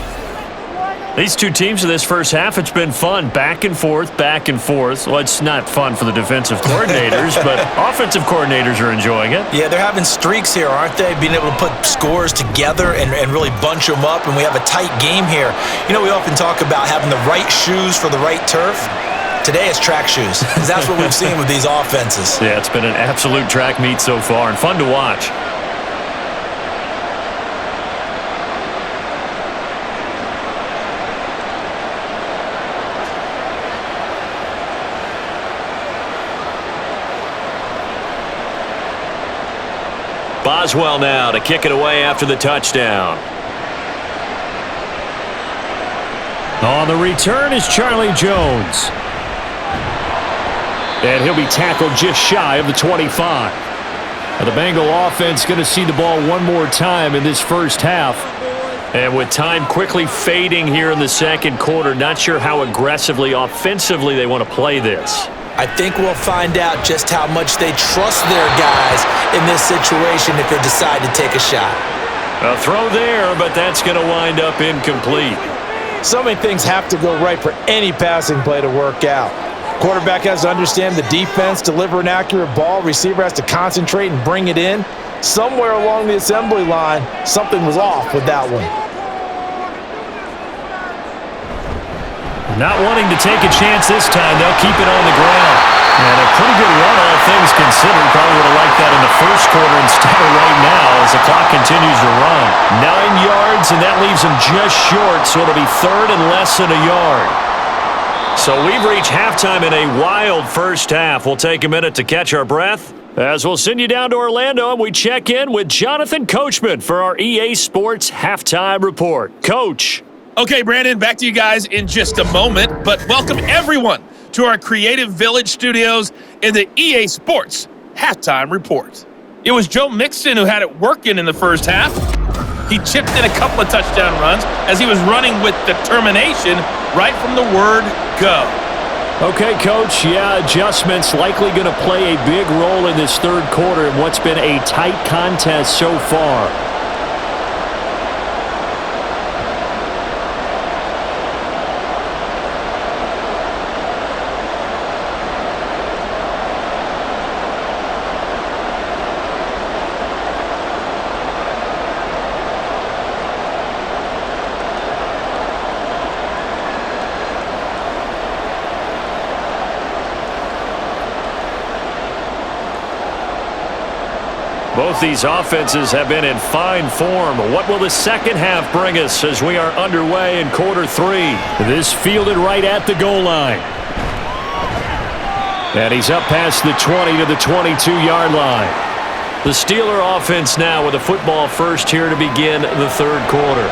These two teams in this first half, it's been fun. Back and forth, back and forth. Well, it's not fun for the defensive coordinators, but offensive coordinators are enjoying it. Yeah, they're having streaks here, aren't they? Being able to put scores together and really bunch them up, and we have a tight game here. You know, we often talk about having the right shoes for the right turf. Today it's track shoes, because that's what we've seen with these offenses. Yeah, it's been an absolute track meet so far, and fun to watch. Boswell now to kick it away after the touchdown. On the return is Charlie Jones. And he'll be tackled just shy of the 25. Now the Bengal offense going to see the ball one more time in this first half. And with time quickly fading here in the second quarter, not sure how aggressively, offensively they want to play this. I think we'll find out just how much they trust their guys in this situation if they decide to take a shot. A throw there, but that's going to wind up incomplete. So many things have to go right for any passing play to work out. Quarterback has to understand the defense, deliver an accurate ball. Receiver has to concentrate and bring it in. Somewhere along the assembly line, something was off with that one. Not wanting to take a chance this time, they'll keep it on the ground. And a pretty good run, all things considered. Probably would have liked that in the first quarter instead of right now as the clock continues to run. 9 yards, and that leaves them just short, so it'll be third and less than a yard. So we've reached halftime in a wild first half. We'll take a minute to catch our breath as we'll send you down to Orlando and we check in with Jonathan Coachman for our EA Sports Halftime Report. Coach. Okay, Brandon, back to you guys in just a moment, but welcome everyone to our Creative Village studios in the EA Sports Halftime Report. It was Joe Mixon who had it working in the first half. He chipped in a couple of touchdown runs as he was running with determination right from the word go. Okay, Coach, adjustments likely going to play a big role in this third quarter in what's been a tight contest so far. Both these offenses have been in fine form. What will the second half bring us as we are underway in quarter three? This fielded right at the goal line. And he's up past the 20 to the 22-yard line. The Steeler offense now with a football first here to begin the third quarter.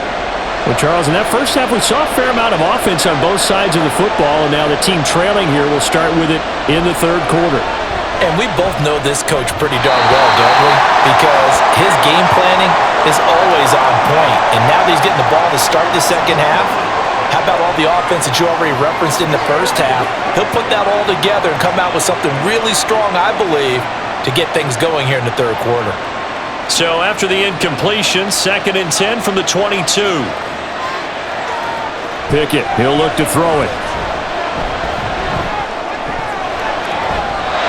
Well, Charles, in that first half, we saw a fair amount of offense on both sides of the football, and now the team trailing here will start with it in the third quarter. And we both know this coach pretty darn well, don't we? Because his game planning is always on point. And now that he's getting the ball to start the second half, how about all the offense that you already referenced in the first half? He'll put that all together and come out with something really strong, I believe, to get things going here in the third quarter. So after the incompletion, 2nd and 10 from the 22. Pickett, he'll look to throw it.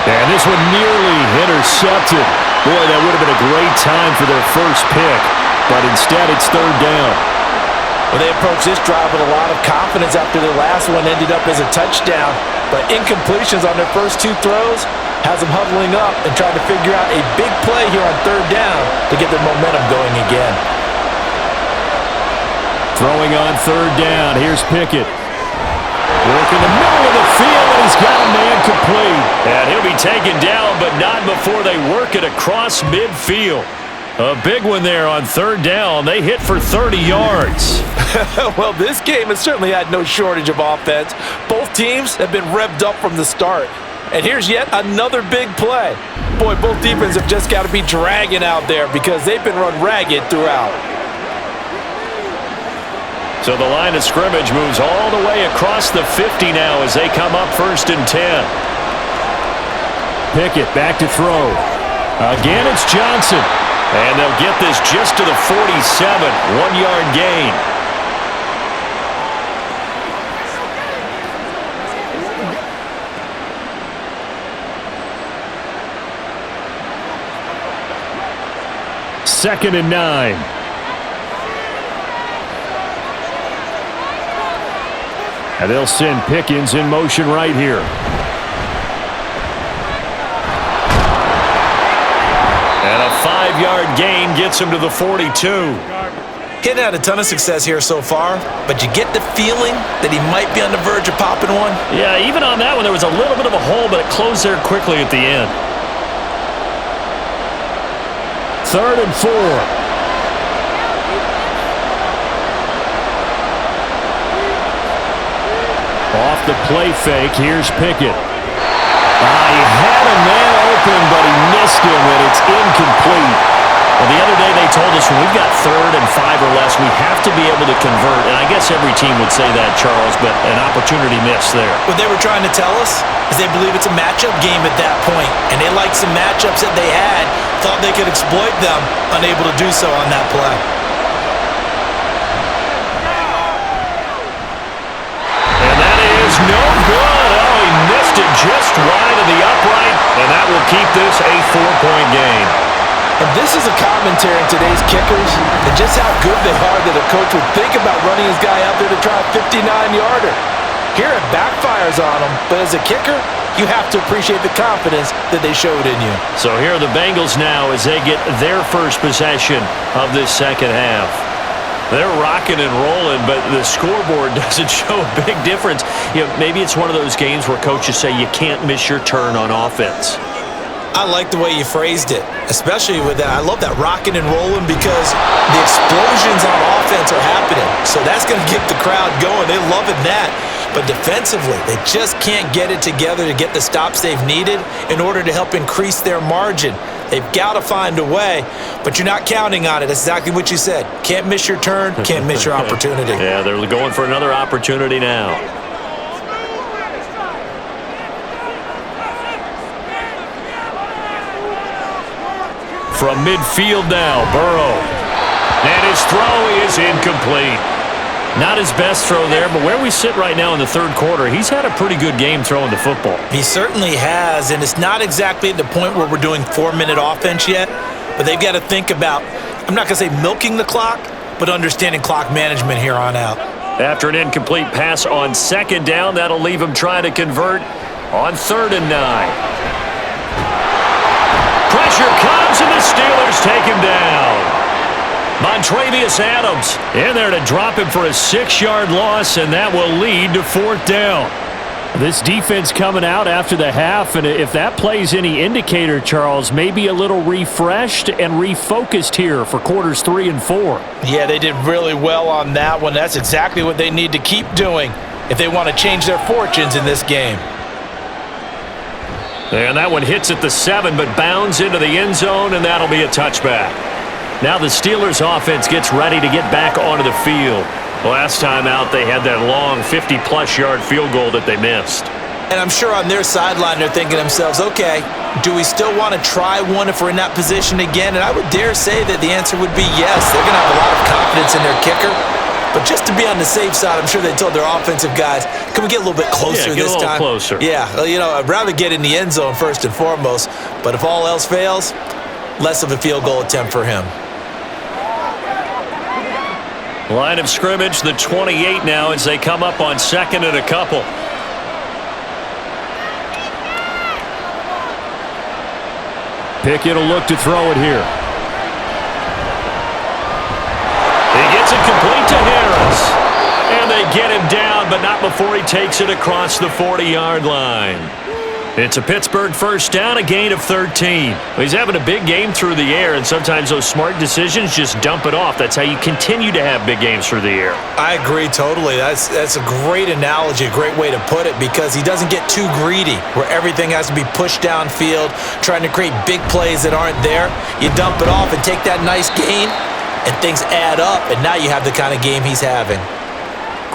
And this one nearly intercepted. Boy, that would have been a great time for their first pick. But instead, it's third down. Well, they approached this drive with a lot of confidence after the last one ended up as a touchdown. But incompletions on their first two throws has them huddling up and trying to figure out a big play here on third down to get their momentum going again. Throwing on third down. Here's Pickett. Work in the middle of the field, and he's got a man complete. And he'll be taken down, but not before they work it across midfield. A big one there on third down. They hit for 30 yards. Well, this game has certainly had no shortage of offense. Both teams have been revved up from the start. And here's yet another big play. Boy, both defenses have just got to be dragging out there because they've been run ragged throughout. So the line of scrimmage moves all the way across the 50 now as they come up 1st and 10. Pickett back to throw. Again, it's Johnson. And they'll get this just to the 47. 1-yard gain. Second and 9. And they'll send Pickens in motion right here. And a 5-yard gain gets him to the 42. He's had a ton of success here so far, but you get the feeling that he might be on the verge of popping one. Yeah, even on that one, there was a little bit of a hole, but it closed there quickly at the end. 3rd and 4. Off the play fake, here's Pickett. He had a man open, but he missed him, and it's incomplete. Well, the other day they told us when we've got 3rd and 5 or less, we have to be able to convert. And I guess every team would say that, Charles, but an opportunity missed there. What they were trying to tell us is they believe it's a matchup game at that point, and they liked some matchups that they had, thought they could exploit them, unable to do so on that play. And that is no good. Oh, he missed it just wide of the upright, and that will keep this a 4-point game. And this is a commentary on today's kickers and just how good they are that a coach would think about running his guy out there to try a 59-yarder. Here it backfires on him, but as a kicker, you have to appreciate the confidence that they showed in you. So here are the Bengals now as they get their first possession of this second half. They're rocking and rolling, but the scoreboard doesn't show a big difference. You know, maybe it's one of those games where coaches say you can't miss your turn on offense. I like the way you phrased it, especially with that. I love that rocking and rolling because the explosions on offense are happening. So that's going to get the crowd going. They're loving that. But defensively, they just can't get it together to get the stops they've needed in order to help increase their margin. They've got to find a way, but you're not counting on it. That's exactly what you said. Can't miss your turn, can't miss your opportunity. Yeah, they're going for another opportunity now. From midfield now, Burrow. And his throw is incomplete. Not his best throw there, but where we sit right now in the third quarter, he's had a pretty good game throwing the football. He certainly has, and it's not exactly at the point where we're doing 4-minute offense yet, but they've got to think about, I'm not going to say milking the clock, but understanding clock management here on out. After an incomplete pass on second down, that'll leave him trying to convert on 3rd and 9. Pressure comes, and the Steelers take him down. Montravius Adams in there to drop him for a 6-yard loss, and that will lead to 4th down. This defense coming out after the half, and if that plays any indicator, Charles, maybe a little refreshed and refocused here for quarters 3 and 4. Yeah, they did really well on that one. That's exactly what they need to keep doing if they want to change their fortunes in this game. And that one hits at the 7, but bounds into the end zone, and that'll be a touchback. Now the Steelers offense gets ready to get back onto the field. Last time out, they had that long 50-plus yard field goal that they missed. And I'm sure on their sideline, they're thinking to themselves, okay, do we still want to try one if we're in that position again? And I would dare say that the answer would be yes. They're going to have a lot of confidence in their kicker. But just to be on the safe side, I'm sure they told their offensive guys, can we get a little bit closer this time? Yeah, get a little closer. Yeah, well, you know, I'd rather get in the end zone first and foremost. But if all else fails, less of a field goal attempt for him. Line of scrimmage, the 28 now as they come up on 2nd and a couple. Pickett will look to throw it here. He gets it complete to Harris. And they get him down, but not before he takes it across the 40-yard line. It's a Pittsburgh first down, a gain of 13. He's having a big game through the air, and sometimes those smart decisions just dump it off. That's how you continue to have big games through the air. I agree totally. That's a great analogy, a great way to put it, because he doesn't get too greedy where everything has to be pushed downfield, trying to create big plays that aren't there. You dump it off and take that nice gain, and things add up, and now you have the kind of game he's having.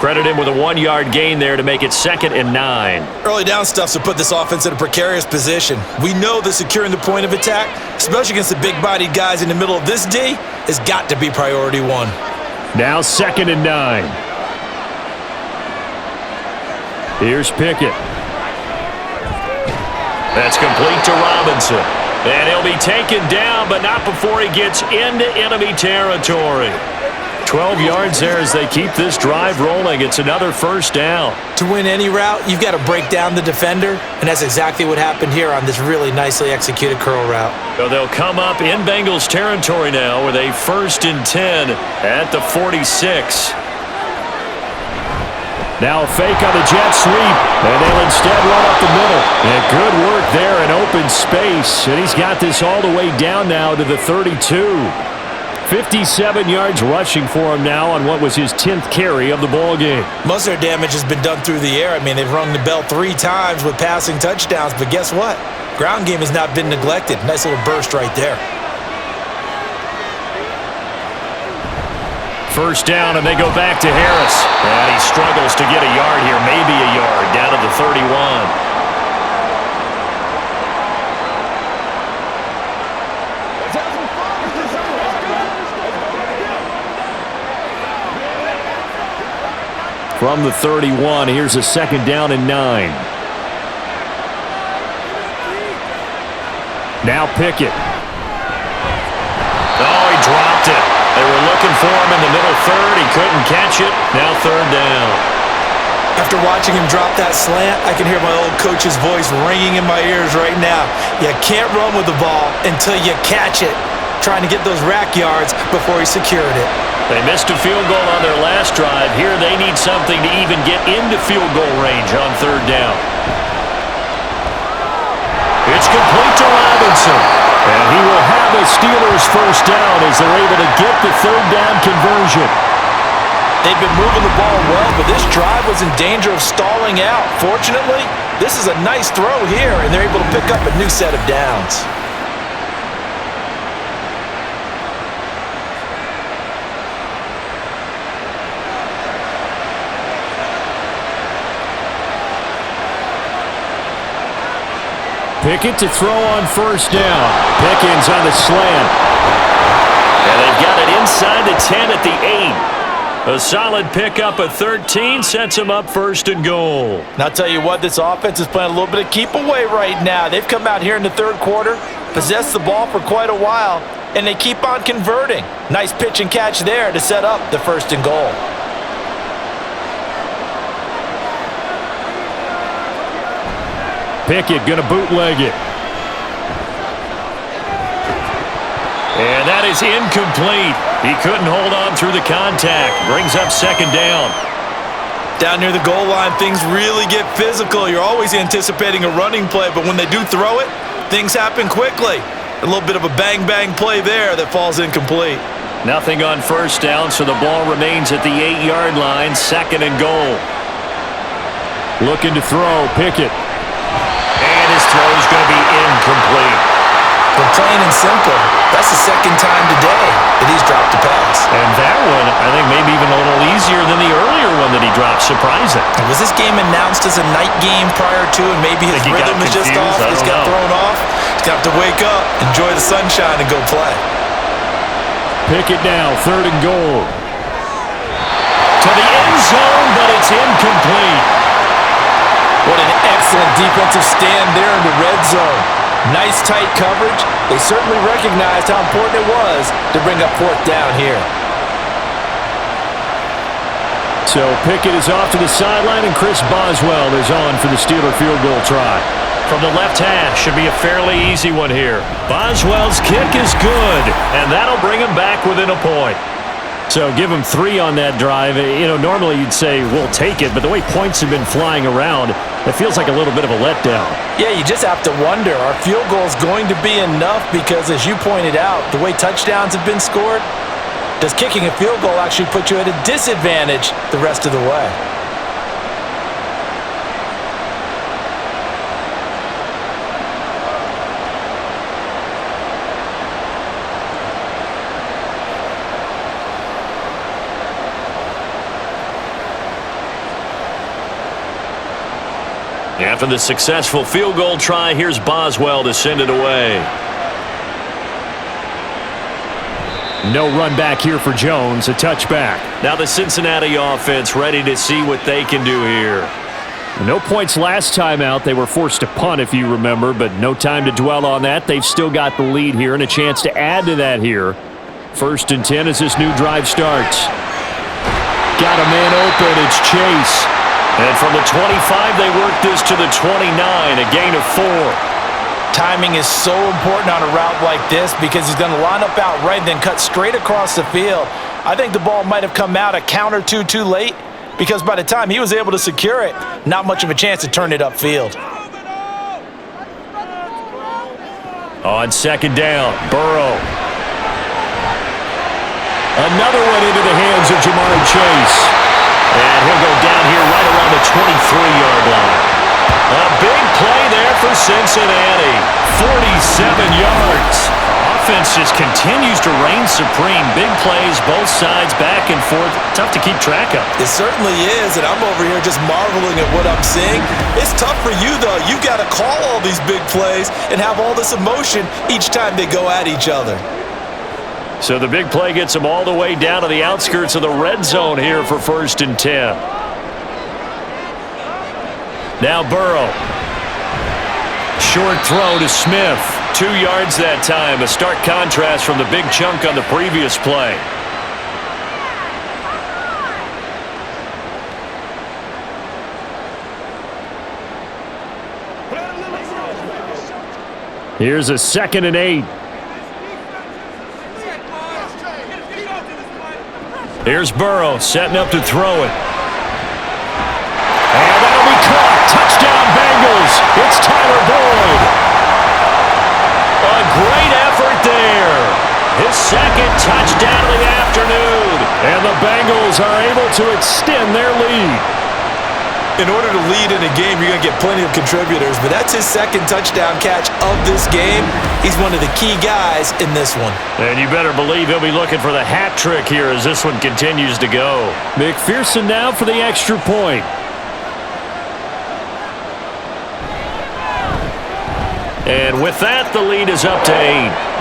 Credit him with a 1-yard gain there to make it 2nd and 9. Early down stuff's to put this offense in a precarious position. We know that securing the point of attack, especially against the big-bodied guys in the middle of this D, has got to be priority 1. Now 2nd and 9. Here's Pickett. That's complete to Robinson. And he'll be taken down, but not before he gets into enemy territory. 12 yards there as they keep this drive rolling. It's another first down. To win any route, you've got to break down the defender, and that's exactly what happened here on this really nicely executed curl route. So they'll come up in Bengals territory now with a 1st and 10 at the 46. Now a fake on the jet sweep, and they'll instead run up the middle. And good work there in open space, and he's got this all the way down now to the 32. 57 yards rushing for him now on what was his 10th carry of the ball game. Most of their damage has been done through the air. I mean, they've rung the bell 3 times with passing touchdowns, but guess what? Ground game has not been neglected. Nice little burst right there. First down, and they go back to Harris. And he struggles to get a yard here, maybe a yard, down to the 31. From the 31, here's a second down and 9. Now Pickett. Oh, he dropped it. They were looking for him in the middle third. He couldn't catch it. Now third down. After watching him drop that slant, I can hear my old coach's voice ringing in my ears right now. You can't run with the ball until you catch it. Trying to get those rack yards before he secured it. They missed a field goal on their last drive. Here they need something to even get into field goal range on third down. It's complete to Robinson. And he will have a Steelers first down as they're able to get the third down conversion. They've been moving the ball well, but this drive was in danger of stalling out. Fortunately, this is a nice throw here, and they're able to pick up a new set of downs. Pickett to throw on first down. Pickens on the slant. And they've got it inside the 10 at the 8. A solid pickup of 13 sets them up first and goal. And I'll tell you what, this offense is playing a little bit of keep away right now. They've come out here in the third quarter, possessed the ball for quite a while, and they keep on converting. Nice pitch and catch there to set up the first and goal. Pickett going to bootleg it. And that is incomplete. He couldn't hold on through the contact. Brings up second down. Down near the goal line, things really get physical. You're always anticipating a running play, but when they do throw it, things happen quickly. A little bit of a bang-bang play there that falls incomplete. Nothing on first down, so the ball remains at the 8-yard line, second and goal. Looking to throw, Pickett. And his throw is going to be incomplete. But plain and simple, that's the second time today that he's dropped a pass. And that one, I think, maybe even a little easier than the earlier one that he dropped. Surprising. Was this game announced as a night game prior to, and maybe his rhythm is just off? He's got thrown off. He's got to wake up, enjoy the sunshine, and go play. Pickett now, third and goal. To the end zone, but it's incomplete. What an excellent defensive stand there in the red zone. Nice tight coverage. They certainly recognized how important it was to bring up fourth down here. So Pickett is off to the sideline, and Chris Boswell is on for the Steeler field goal try. From the left hash, should be a fairly easy one here. Boswell's kick is good, and that'll bring him back within a point. So give him 3 on that drive. You know, normally you'd say, we'll take it, but the way points have been flying around, it feels like a little bit of a letdown. Yeah, you just have to wonder, are field goals going to be enough? Because as you pointed out, the way touchdowns have been scored, does kicking a field goal actually put you at a disadvantage the rest of the way? After the successful field goal try, here's Boswell to send it away. No run back here for Jones, a touchback. Now the Cincinnati offense ready to see what they can do here. No points last time out. They were forced to punt, if you remember, but no time to dwell on that. They've still got the lead here and a chance to add to that here. First and 10 as this new drive starts. Got a man open. It's Chase. And from the 25, they work this to the 29, a gain of 4. Timing is so important on a route like this because he's going to line up out right, then cut straight across the field. I think the ball might have come out a count or two too late because by the time he was able to secure it, not much of a chance to turn it upfield. On second down, Burrow. Another one into the hands of Jamar Chase. And he'll go down here right around the 23-yard line. A big play there for Cincinnati. 47 yards. Offense just continues to reign supreme. Big plays, both sides, back and forth. Tough to keep track of. It certainly is, and I'm over here just marveling at what I'm seeing. It's tough for you, though. You got to call all these big plays and have all this emotion each time they go at each other. So the big play gets them all the way down to the outskirts of the red zone here for 1st and 10. Now Burrow. Short throw to Smith. 2 yards that time. A stark contrast from the big chunk on the previous play. Here's a 2nd and 8. Here's Burrow setting up to throw it. And that'll be caught. Touchdown Bengals. It's Tyler Boyd. A great effort there. His 2nd touchdown of the afternoon. And the Bengals are able to extend their lead. In order to lead in a game, you're going to get plenty of contributors, but that's his 2nd touchdown catch of this game. He's one of the key guys in this one. And you better believe he'll be looking for the hat trick here as this one continues to go. McPherson now for the extra point. And with that, the lead is up to 8.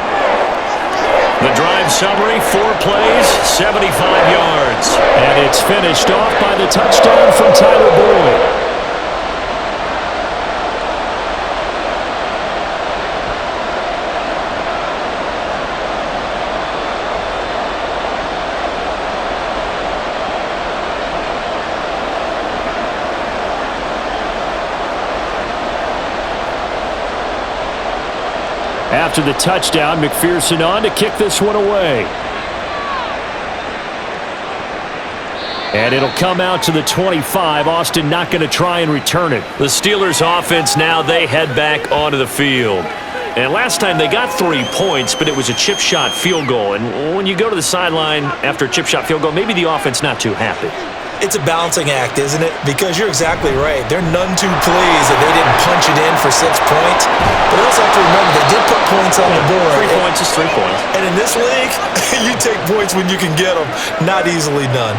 The drive summary, 4 plays, 75 yards. And it's finished off by the touchdown from Tyler Boyd. After the touchdown, McPherson on to kick this one away. And it'll come out to the 25. Austin not going to try and return it. The Steelers offense now, they head back onto the field. And last time they got 3 points, but it was a chip shot field goal. And when you go to the sideline after a chip shot field goal, maybe the offense not too happy. It's a balancing act, isn't it? Because you're exactly right. They're none too pleased that they didn't punch it in for 6 points. But also have to remember, they did put points on the board. 3 points is 3 points. And in this league, you take points when you can get them. Not easily done.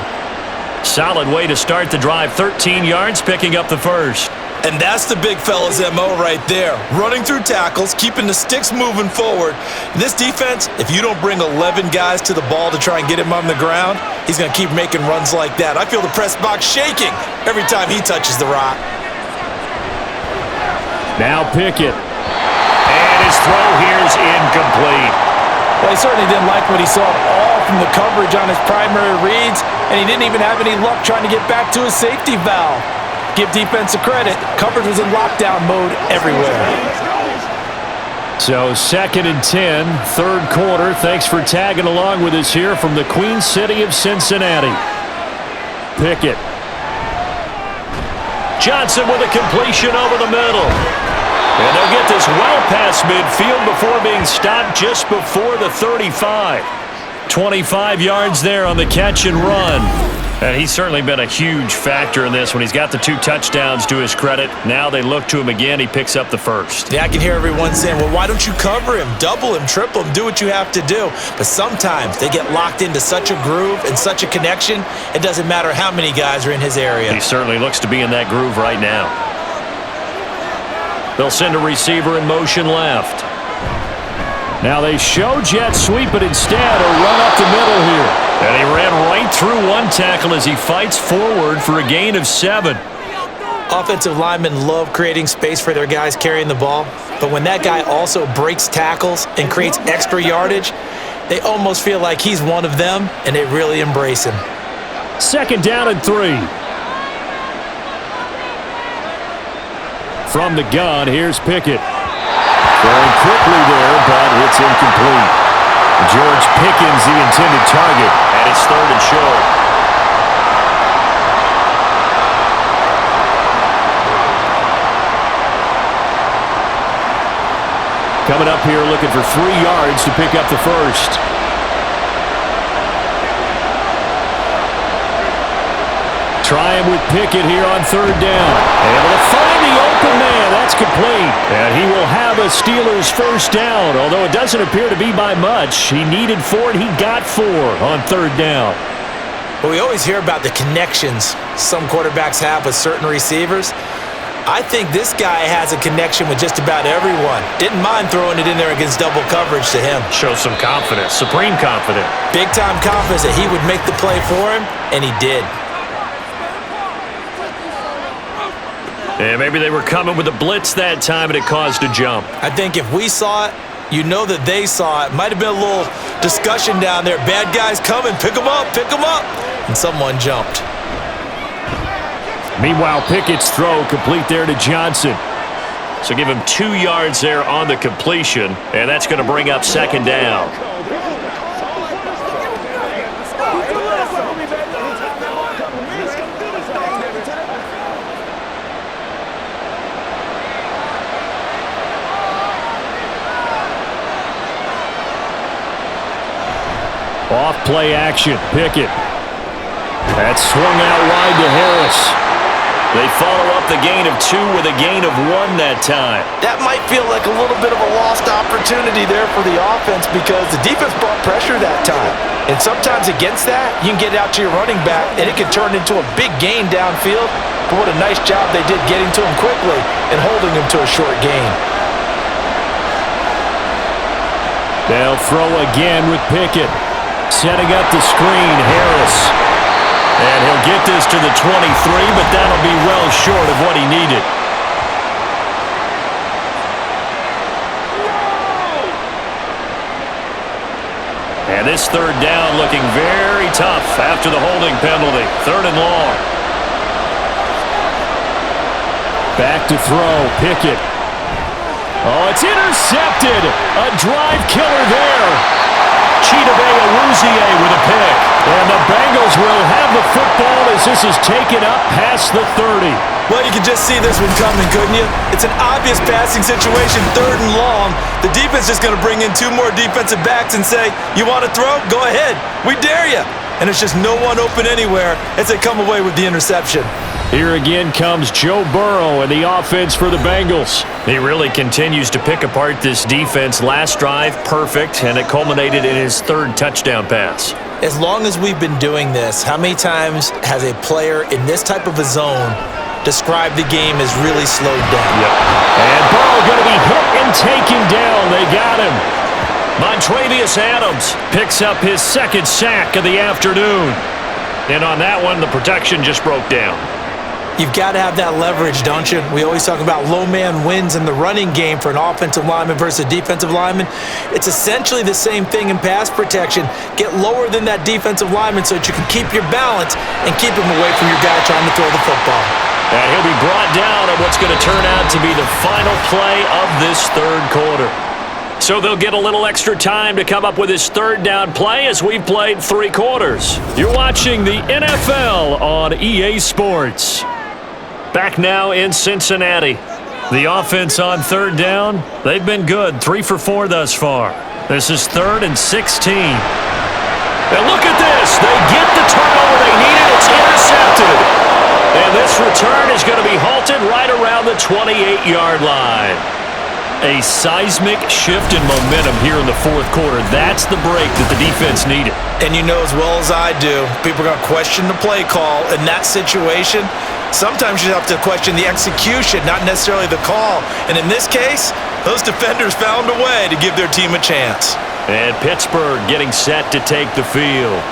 Solid way to start the drive. 13 yards, picking up the first. And that's the big fella's MO right there. Running through tackles, keeping the sticks moving forward. This defense, if you don't bring 11 guys to the ball to try and get him on the ground, he's going to keep making runs like that. I feel the press box shaking every time he touches the rock. Now Pickett. And his throw here is incomplete. Well, he certainly didn't like what he saw at all from the coverage on his primary reads, and he didn't even have any luck trying to get back to his safety valve. Give defense credit. Coverage was in lockdown mode everywhere. So 2nd and 10, 3rd quarter. Thanks for tagging along with us here from the Queen City of Cincinnati. Pickett. Johnson with a completion over the middle. And they'll get this well past midfield before being stopped just before the 35. 25 yards there on the catch and run. And he's certainly been a huge factor in this when he's got the 2 touchdowns to his credit. Now they look to him again. He picks up the first. Yeah, I can hear everyone saying, well, why don't you cover him, double him, triple him, do what you have to do. But sometimes they get locked into such a groove and such a connection, it doesn't matter how many guys are in his area. He certainly looks to be in that groove right now. They'll send a receiver in motion left. Now they show jet sweep, but instead a run up the middle here. And he ran right through one tackle as he fights forward for a gain of 7. Offensive linemen love creating space for their guys carrying the ball, but when that guy also breaks tackles and creates extra yardage, they almost feel like he's one of them, and they really embrace him. 2nd down and 3. From the gun, here's Pickett. Throwing quickly there, but it's incomplete. George Pickens, the intended target, and it's 3rd and short. Coming up here looking for 3 yards to pick up the first. try him with Pickett here on third down. Able to find the open man. That's complete. And he will have a Steelers first down, although it doesn't appear to be by much. He needed 4, and he got 4 on third down. Well, we always hear about the connections some quarterbacks have with certain receivers. I think this guy has a connection with just about everyone. Didn't mind throwing it in there against double coverage to him. Shows some confidence, supreme confidence. Big-time confidence that he would make the play for him, and he did. And maybe they were coming with a blitz that time, and it caused a jump. I think if we saw it, you know that they saw it. Might have been a little discussion down there. Bad guys coming, pick them up, pick them up. And someone jumped. Meanwhile, Pickett's throw complete there to Johnson. So give him 2 yards there on the completion, and that's going to bring up second down. Off play action, Pickett. That swung out wide to Harris. They follow up the gain of 2 with a gain of 1 that time. That might feel like a little bit of a lost opportunity there for the offense because the defense brought pressure that time. And sometimes against that, you can get out to your running back, and it can turn into a big gain downfield. But what a nice job they did getting to him quickly and holding him to a short gain. They'll throw again with Pickett. Setting up the screen, Harris. And he'll get this to the 23, but that'll be well short of what he needed. And this third down looking very tough after the holding penalty. 3rd and long. Back to throw, Pickett. Oh, it's intercepted. A drive killer there. Chidobe with a pick. And the Bengals will have the football as this is taken up past the 30. Well, you can just see this one coming, couldn't you? It's an obvious passing situation, 3rd and long. The defense is going to bring in 2 more defensive backs and say, you want to throw? Go ahead. We dare you. And it's just no one open anywhere as they come away with the interception. Here again comes Joe Burrow and the offense for the Bengals. He really continues to pick apart this defense. Last drive, perfect, and it culminated in his 3rd touchdown pass. As long as we've been doing this, how many times has a player in this type of a zone described the game as really slowed down? Yep. And Burrow going to be hit and taken down. They got him. Montravius Adams picks up his 2nd sack of the afternoon. And on that one, the protection just broke down. You've got to have that leverage, don't you? We always talk about low man wins in the running game for an offensive lineman versus a defensive lineman. It's essentially the same thing in pass protection. Get lower than that defensive lineman so that you can keep your balance and keep him away from your guy trying to throw the football. And he'll be brought down at what's going to turn out to be the final play of this 3rd quarter. So they'll get a little extra time to come up with his 3rd down play as we've played 3 quarters. You're watching the NFL on EA Sports. Back now in Cincinnati. The offense on 3rd down, they've been good. 3 for 4 thus far. This is 3rd and 16. And look at this. They get the turnover they needed. It's intercepted. And this return is going to be halted right around the 28-yard line. A seismic shift in momentum here in the 4th quarter. That's the break that the defense needed. And you know as well as I do, people are going to question the play call in that situation. Sometimes you have to question the execution, not necessarily the call. And in this case, those defenders found a way to give their team a chance. And Pittsburgh getting set to take the field.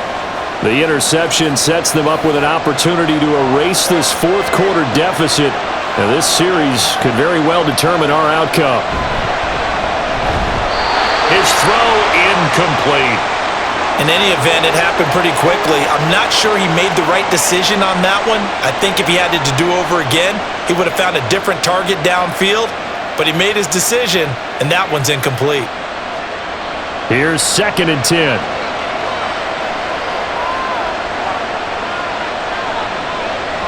The interception sets them up with an opportunity to erase this 4th quarter deficit. Now, this series could very well determine our outcome. His throw incomplete. In any event, it happened pretty quickly. I'm not sure he made the right decision on that one. I think if he had it to do over again, he would have found a different target downfield. But he made his decision, and that one's incomplete. Here's 2nd and 10.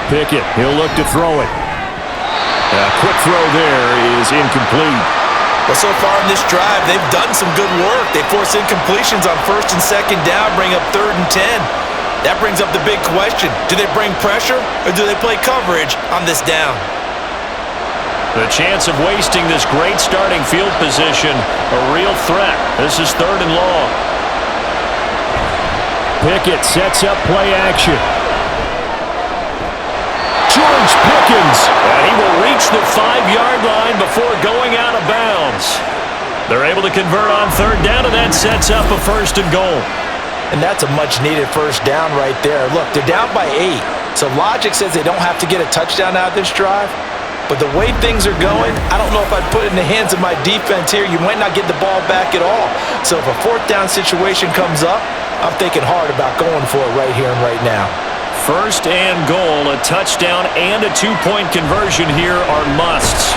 Pickett, he'll look to throw it. A quick throw there is incomplete. Well, so far in this drive, they've done some good work. They force incompletions on 1st and 2nd down, bring up 3rd and 10. That brings up the big question. Do they bring pressure or do they play coverage on this down? The chance of wasting this great starting field position, a real threat. This is 3rd and long. Pickett sets up play action. George Pickens, and he will reach the 5-yard line before going out of bounds. They're able to convert on 3rd down, and that sets up a 1st and goal. And that's a much-needed 1st down right there. Look, they're down by 8, so logic says they don't have to get a touchdown out of this drive. But the way things are going, I don't know if I'd put it in the hands of my defense here. You might not get the ball back at all. So if a 4th down situation comes up, I'm thinking hard about going for it right here and right now. 1st and goal, a touchdown and a 2-point conversion here are musts.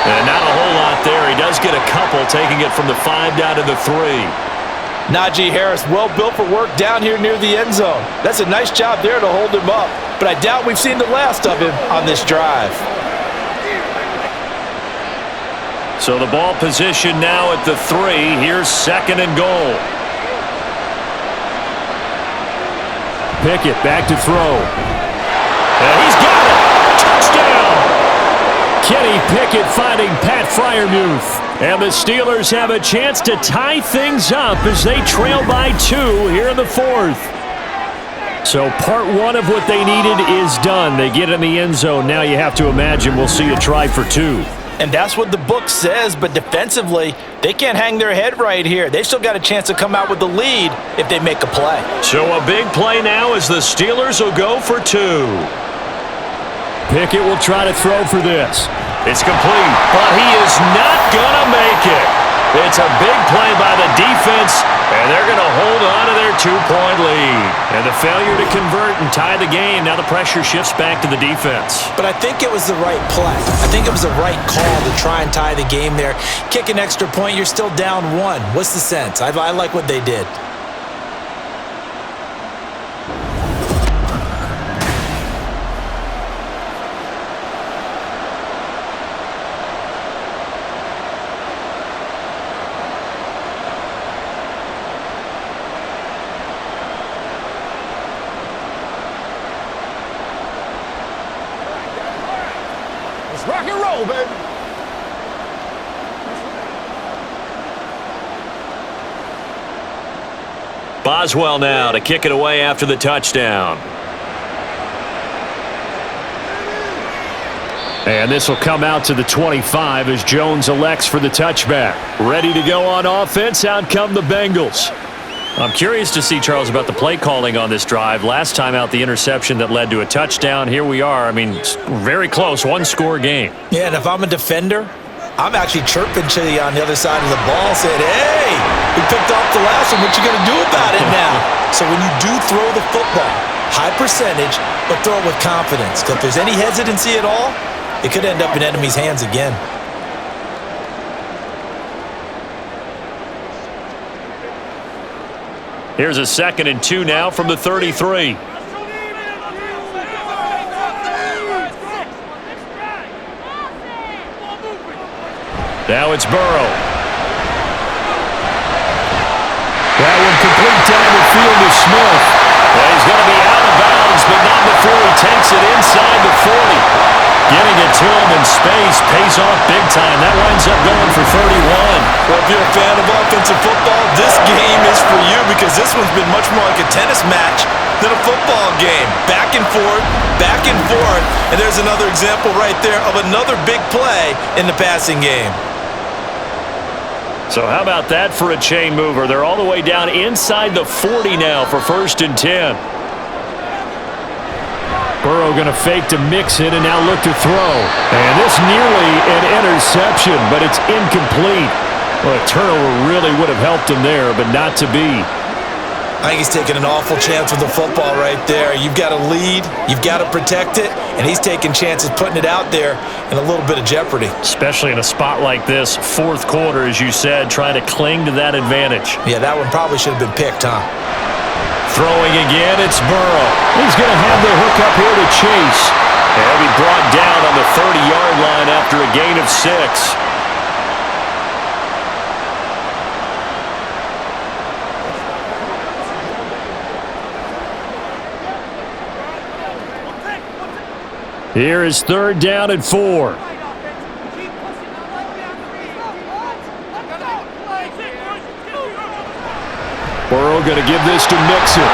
And not a whole lot there. He does get a couple, taking it from the 5 down to the 3. Najee Harris, well built for work down here near the end zone. That's a nice job there to hold him up. But I doubt we've seen the last of him on this drive. So the ball position now at the 3. Here's 2nd and goal. Pickett back to throw. And he's got it! Touchdown! Kenny Pickett finding Pat Freiermuth. And the Steelers have a chance to tie things up as they trail by 2 here in the 4th. So part 1 of what they needed is done. They get in the end zone. Now you have to imagine we'll see a try for 2. And that's what the book says, but defensively, they can't hang their head right here. They still got a chance to come out with the lead if they make a play. So a big play now as the Steelers will go for 2. Pickett will try to throw for this. It's complete, but he is not going to make it. It's a big play by the defense, and they're going to hold on to their 2-point lead. And the failure to convert and tie the game, now the pressure shifts back to the defense. But I think it was the right play. I think it was the right call to try and tie the game there. Kick an extra point, you're still down 1. What's the sense? I like what they did. Rock and roll, baby. Boswell now to kick it away after the touchdown. And this will come out to the 25 as Jones elects for the touchback. Ready to go on offense. Out come the Bengals. I'm curious to see, Charles, about the play calling on this drive. Last time out, the interception that led to a touchdown. Here we are. I mean, very close, 1-score game. Yeah, and if I'm a defender, I'm actually chirping to you on the other side of the ball, saying, hey, we picked off the last one. What you going to do about it now? So when you do throw the football, high percentage, but throw it with confidence. Because if there's any hesitancy at all, it could end up in enemy's hands again. Here's a 2nd and 2 now from the 33. Now it's Burrow. That one complete down the field to Smith. Well, he's going to be out of bounds, but not before he takes it inside the 40. Getting it to him in space pays off big time. That winds up going for 31. Well, if you're a fan of offensive football, this game is for you because this one's been much more like a tennis match than a football game. Back and forth, and there's another example right there of another big play in the passing game. So how about that for a chain mover? They're all the way down inside the 40 now for 1st and 10. Burrow going to fake to mix it and now look to throw. And this nearly an interception, but it's incomplete. Well, a turnover really would have helped him there, but not to be. I think he's taking an awful chance with the football right there. You've got to lead, you've got to protect it, and he's taking chances putting it out there in a little bit of jeopardy. Especially in a spot like this, 4th quarter, as you said, trying to cling to that advantage. Yeah, that one probably should have been picked, huh? Throwing again, it's Burrow. He's going to have the hook up here to Chase. And he'll be brought down on the 30-yard line after a gain of 6. Here is 3rd down and 4. Burrow going to give this to Mixon.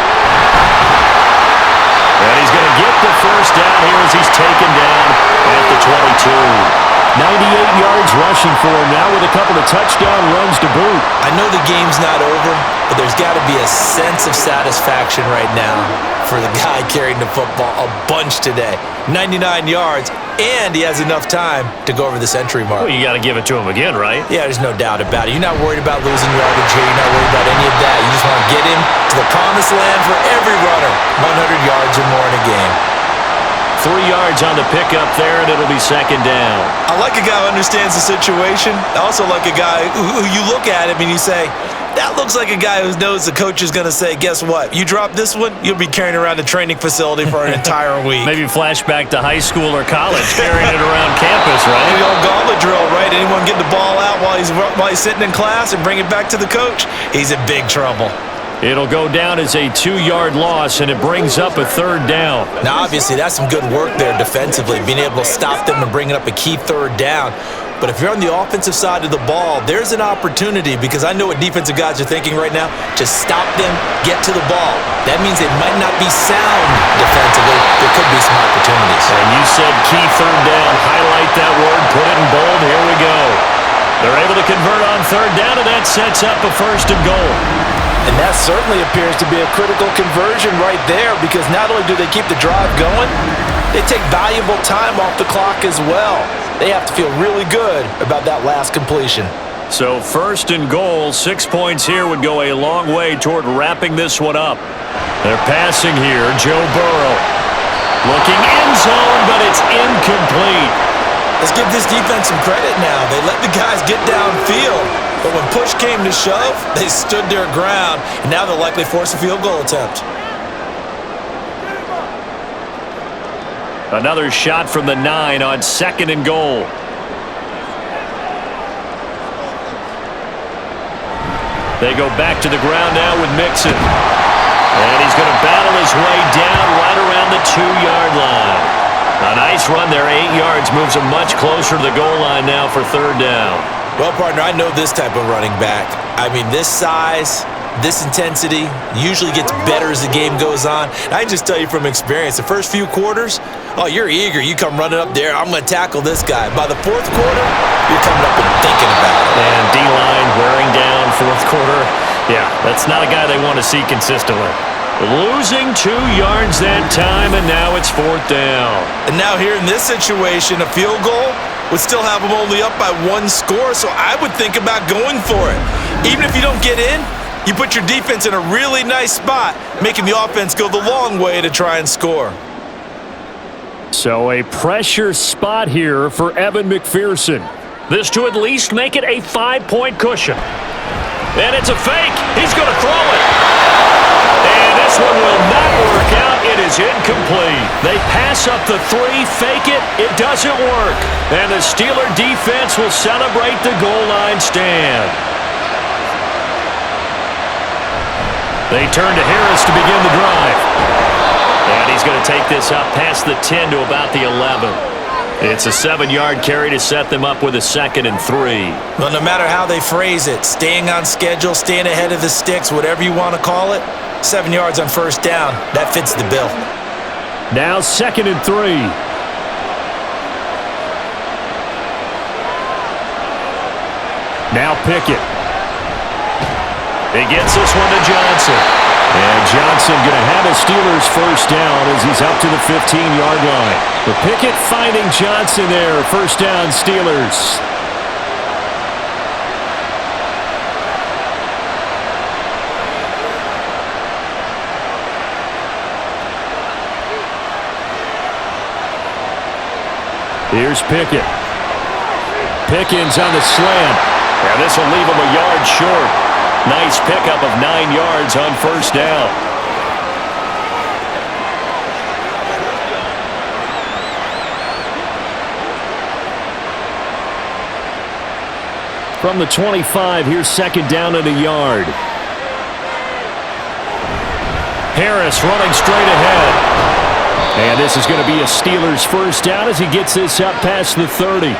And he's going to get the first down here as he's taken down at the 22. 98 yards rushing for him now with a couple of touchdown runs to boot. I know the game's not over, but there's got to be a sense of satisfaction right now for the guy carrying the football a bunch today. 99 yards, and he has enough time to go over the century mark. Well, you got to give it to him again, right? Yeah, there's no doubt about it. You're not worried about losing yardage here. You're not worried about any of that. You just want to get him to the promised land for every runner. 100 yards or more in a game. 3 yards on the pickup there, and it'll be 2nd down. I like a guy who understands the situation. I also like a guy who you look at him and you say, that looks like a guy who knows the coach is going to say, guess what? You drop this one, you'll be carrying around the training facility for an entire week. Maybe flashback to high school or college, carrying it around campus, right? The old gauntlet drill, right? Anyone get the ball out while he's sitting in class and bring it back to the coach? He's in big trouble. It'll go down as a 2-yard loss, and it brings up a 3rd down. Now, obviously, that's some good work there defensively, being able to stop them and bringing up a key 3rd down. But if you're on the offensive side of the ball, there's an opportunity, because I know what defensive guys are thinking right now. Just stop them, get to the ball. That means they might not be sound defensively. There could be some opportunities. And you said key 3rd down. Highlight that word. Put it in bold. Here we go. They're able to convert on 3rd down, and that sets up a 1st and goal. And that certainly appears to be a critical conversion right there, because not only do they keep the drive going, they take valuable time off the clock as well. They have to feel really good about that last completion. So 1st and goal, 6 points here would go a long way toward wrapping this one up. They're passing here. Joe Burrow looking end zone, but it's incomplete. Let's give this defense some credit now. They let the guys get downfield, but when push came to shove, they stood their ground, and now they'll likely force a field goal attempt. Another shot from the 9 on 2nd and goal. They go back to the ground now with Mixon. And he's going to battle his way down right around the 2-yard line. A nice run there, 8 yards, moves him much closer to the goal line now for 3rd down. Well, partner, I know this type of running back. I mean, this size, this intensity usually gets better as the game goes on. And I can just tell you from experience, the first few quarters, oh, you're eager. You come running up there, I'm going to tackle this guy. By the 4th quarter, you're coming up and thinking about it. And D-line wearing down 4th quarter. Yeah, that's not a guy they want to see consistently. Losing 2 yards that time, and now it's 4th down. And now here in this situation, a field goal would still have them only up by 1 score, so I would think about going for it. Even if you don't get in, you put your defense in a really nice spot, making the offense go the long way to try and score. So a pressure spot here for Evan McPherson. This to at least make it a 5-point cushion. And it's a fake. He's going to throw it. And this one will not work out. It is incomplete. They pass up the 3, fake it. It doesn't work. And the Steeler defense will celebrate the goal line stand. They turn to Harris to begin the drive. And he's going to take this up past the 10 to about the 11. It's a 7-yard carry to set them up with a 2nd and 3. Well, no matter how they phrase it, staying on schedule, staying ahead of the sticks, whatever you want to call it, 7 yards on 1st down, that fits the bill. Now 2nd and 3. Now Pickett. He gets this one to Johnson. And Johnson going to have a Steelers 1st down as he's up to the 15-yard line. But Pickett finding Johnson there. 1st down, Steelers. Here's Pickett. Pickens on the slant. And this will leave him a yard short. Nice pickup of 9 yards on 1st down. From the 25, here's 2nd down and a yard. Harris running straight ahead. And this is going to be a Steelers first down as he gets this up past the 30.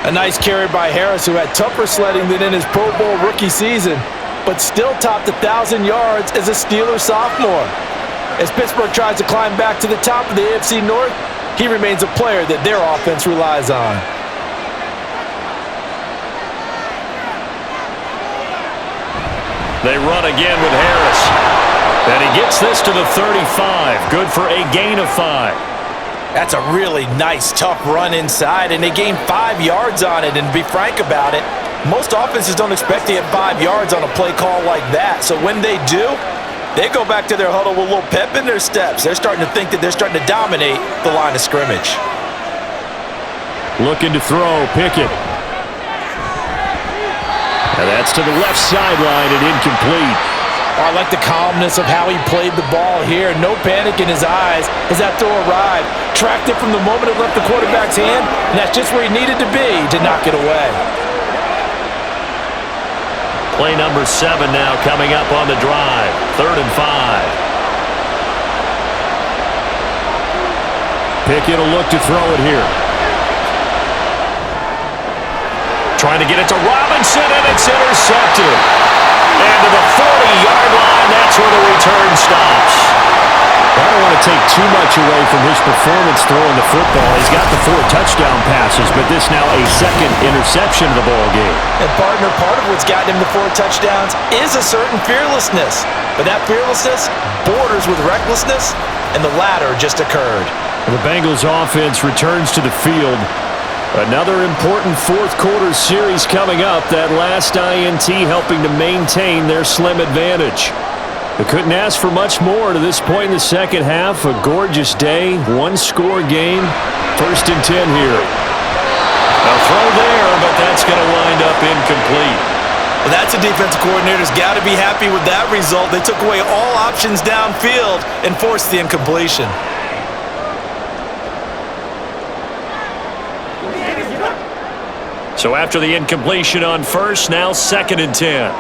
A nice carry by Harris, who had tougher sledding than in his Pro Bowl rookie season, but still topped 1,000 yards as a Steelers sophomore. As Pittsburgh tries to climb back to the top of the AFC North, he remains a player that their offense relies on. They run again with Harris. And he gets this to the 35. Good for a gain of 5. That's a really nice, tough run inside, and they gained 5 yards on it. And to be frank about it, most offenses don't expect to get 5 yards on a play call like that. So when they do, they go back to their huddle with a little pep in their steps. They're starting to think that they're starting to dominate the line of scrimmage. Looking to throw, Pickett. And that's to the left sideline and incomplete. I like the calmness of how he played the ball here. No panic in his eyes as that throw arrived. Tracked it from the moment it left the quarterback's hand, and that's just where he needed to be to knock it away. Play number 7 now coming up on the drive. 3rd and 5. Pickett will look to throw it here. Trying to get it to Robinson, and it's intercepted. And to the 40-yard line, that's where the return stops. I don't want to take too much away from his performance throwing the football. He's got the 4 touchdown passes, but this now a second interception of the ball game. And partner, part of what's gotten him the 4 touchdowns is a certain fearlessness. But that fearlessness borders with recklessness, and the latter just occurred. The Bengals offense returns to the field. Another important fourth-quarter series coming up. That last INT helping to maintain their slim advantage. They couldn't ask for much more to this point in the second half. A gorgeous day, 1-score game. 1st and 10 here. A throw there, but that's going to wind up incomplete. Well, that's a defensive coordinator's got to be happy with that result. They took away all options downfield and forced the incompletion. So after the incompletion on first, now 2nd and 10.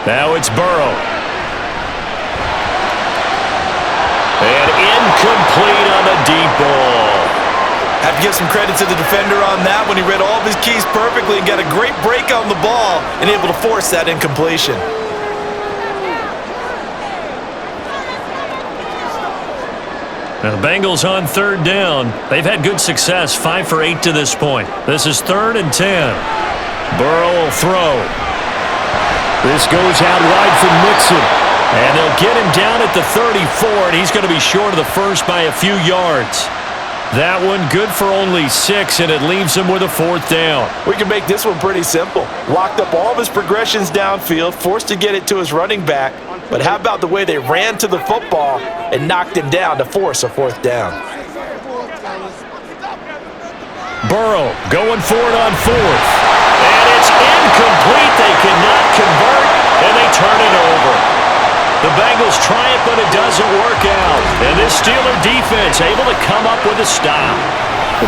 Now it's Burrow. And incomplete on the deep ball. Have to give some credit to the defender on that when he read all of his keys perfectly and got a great break on the ball and able to force that incompletion. Now the Bengals on 3rd down. They've had good success, 5 for 8 to this point. This is 3rd and 10. Burrow will throw. This goes out wide for Mixon. And they'll get him down at the 34, and he's going to be short of the first by a few yards. That one good for only 6, and it leaves him with a 4th down. We can make this one pretty simple. Locked up all of his progressions downfield, forced to get it to his running back. But how about the way they ran to the football and knocked him down to force a 4th down? Burrow going for it on 4th. And it's incomplete. They cannot convert, and they turn it over. The Bengals try it, but it doesn't work out. And this Steeler defense able to come up with a stop.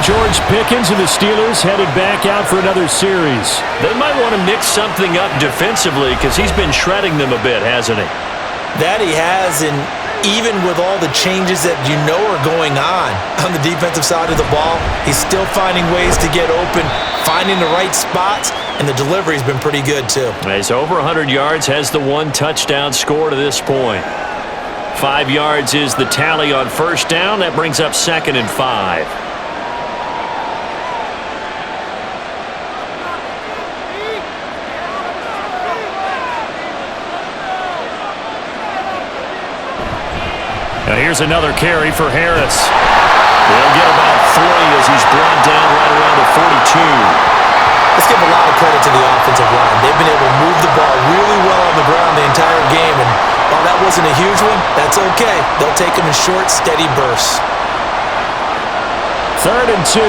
George Pickens and the Steelers headed back out for another series. They might want to mix something up defensively because he's been shredding them a bit, hasn't he? That he has, and even with all the changes that you know are going on the defensive side of the ball, he's still finding ways to get open, finding the right spots, and the delivery's been pretty good too. He's over 100 yards, has the 1 touchdown score to this point. 5 yards is the tally on 1st down. That brings up 2nd and 5. Now here's another carry for Harris. They'll get about 3 as he's brought down right around the 42. Let's give a lot of credit to the offensive line. They've been able to move the ball really well on the ground the entire game, and while that wasn't a huge one, that's okay. They'll take them in short, steady bursts. 3rd and 2.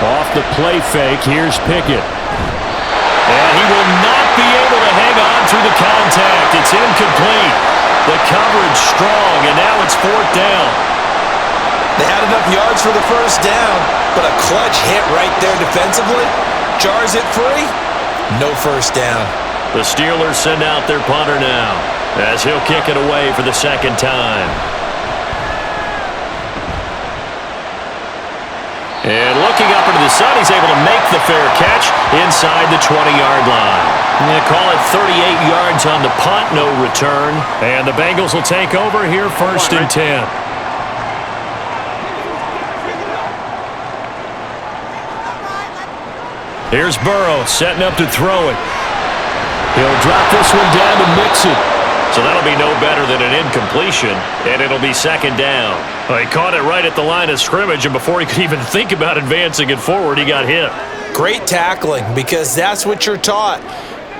Off the play fake, here's Pickett. And he will not be able to hang on through the contact. It's incomplete. The coverage strong, and now it's 4th down. They had an enough yards for the first down, but a clutch hit right there defensively jars it free. No first down. The Steelers send out their punter now as he'll kick it away for the second time. And looking up into the sun, he's able to make the fair catch inside the 20-yard line. They call it 38 yards on the punt, no return. And the Bengals will take over here, 1st and 10. Here's Burrow setting up to throw it. He'll drop this one down to mix it. So that'll be no better than an incompletion, and it'll be second down. Well, he caught it right at the line of scrimmage, and before he could even think about advancing it forward, he got hit. Great tackling, because that's what you're taught.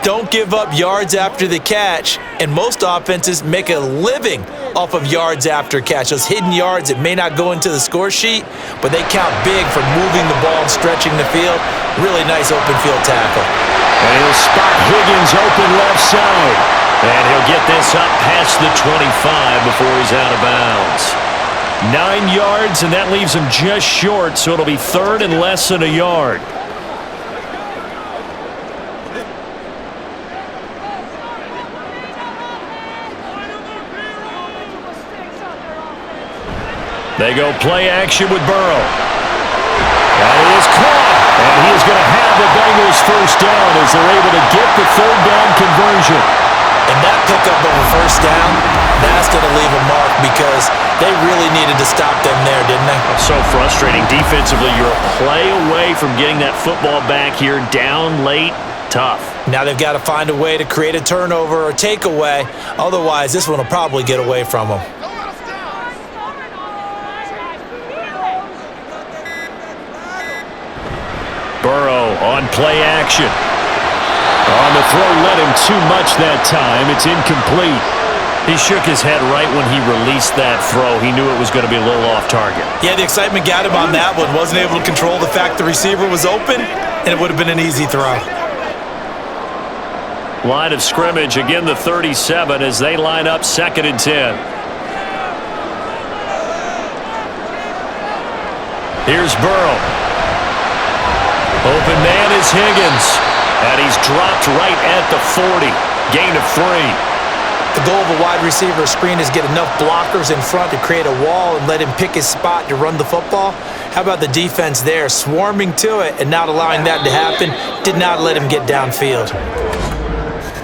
Don't give up yards after the catch, and most offenses make a living off of yards after catch. Those hidden yards that may not go into the score sheet, but they count big for moving the ball and stretching the field. Really nice open field tackle. And he'll spot Higgins open left side. And he'll get this up past the 25 before he's out of bounds. 9 yards, and that leaves him just short, so it'll be 3rd and less than a yard. They go play action with Burrow. And he is caught, and he is going to have the Bengals first down as they're able to get the 3rd down conversion. And that pickup of a first down, that's going to leave a mark because they really needed to stop them there, didn't they? So frustrating. Defensively, you're a play away from getting that football back here down late. Tough. Now they've got to find a way to create a turnover or takeaway. Otherwise, this one will probably get away from them. Burrow on play action. On the throw, led him too much that time. It's incomplete. He shook his head right when he released that throw. He knew it was going to be a little off target. Yeah, the excitement got him on that one. Wasn't able to control the fact the receiver was open, and it would have been an easy throw. Line of scrimmage, again the 37 as they line up 2nd and 10. Here's Burrow. Open man is Higgins. And he's dropped right at the 40. Gain of 3. The goal of a wide receiver screen is get enough blockers in front to create a wall and let him pick his spot to run the football. How about the defense there, swarming to it and not allowing that to happen? Did not let him get downfield.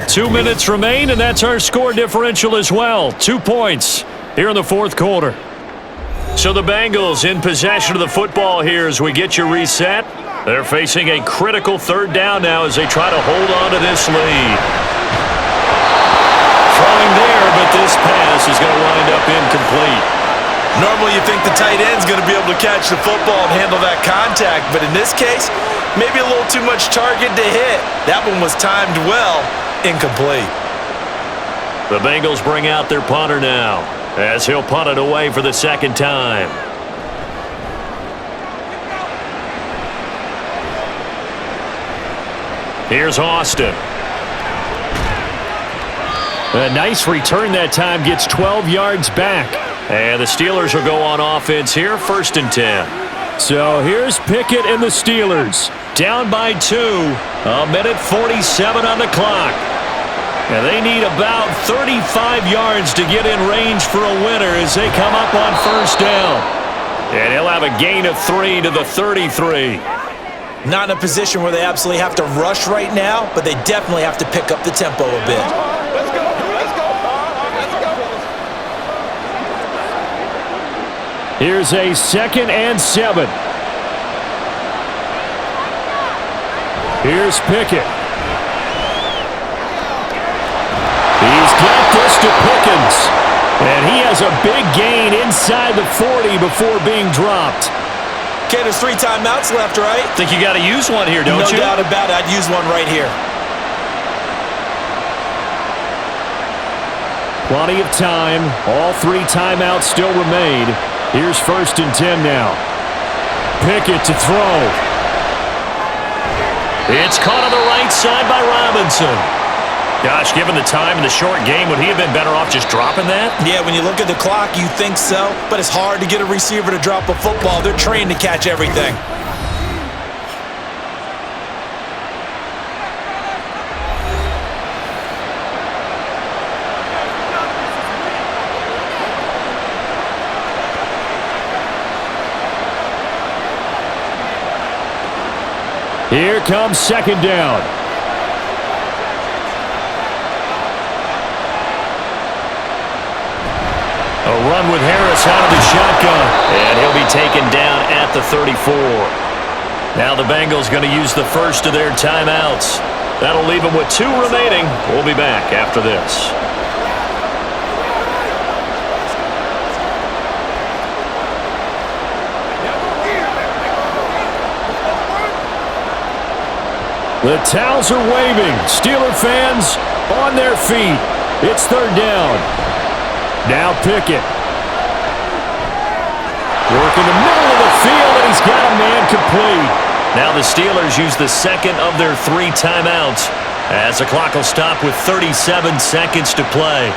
2 minutes remain, and that's our score differential as well. 2 points here in the 4th quarter. So the Bengals in possession of the football here as we get you reset. They're facing a critical 3rd down now as they try to hold on to this lead. Throwing there, but this pass is going to wind up incomplete. Normally you think the tight end's going to be able to catch the football and handle that contact, but in this case, maybe a little too much target to hit. That one was timed well, incomplete. The Bengals bring out their punter now as he'll punt it away for the 2nd time. Here's Austin. A nice return that time, gets 12 yards back. And the Steelers will go on offense here, 1st and 10. So here's Pickett and the Steelers. Down by 2. A minute 47 on the clock. And they need about 35 yards to get in range for a winner as they come up on 1st down. And he'll have a gain of 3 to the 33. Not in a position where they absolutely have to rush right now, but they definitely have to pick up the tempo a bit. Let's go. Here's a 2nd and 7. Here's Pickett. He's got this to Pickens. And he has a big gain inside the 40 before being dropped. Okay, there's 3 timeouts left, right? Think you got to use one here, don't you? No doubt about it. I'd use one right here. Plenty of time. All 3 timeouts still remain. Here's 1st and 10 now. Pickett to throw. It's caught on the right side by Robinson. Gosh, given the time in the short game, would he have been better off just dropping that? Yeah, when you look at the clock, you think so, but it's hard to get a receiver to drop a football. They're trained to catch everything. Here comes second down. A run with Harris out of the shotgun. And he'll be taken down at the 34. Now the Bengals going to use the first of their timeouts. That'll leave them with 2 remaining. We'll be back after this. The towels are waving. Steeler fans on their feet. It's third down. Now Pickett. Work in the middle of the field, and he's got a man complete. Now the Steelers use the second of their 3 timeouts as the clock will stop with 37 seconds to play.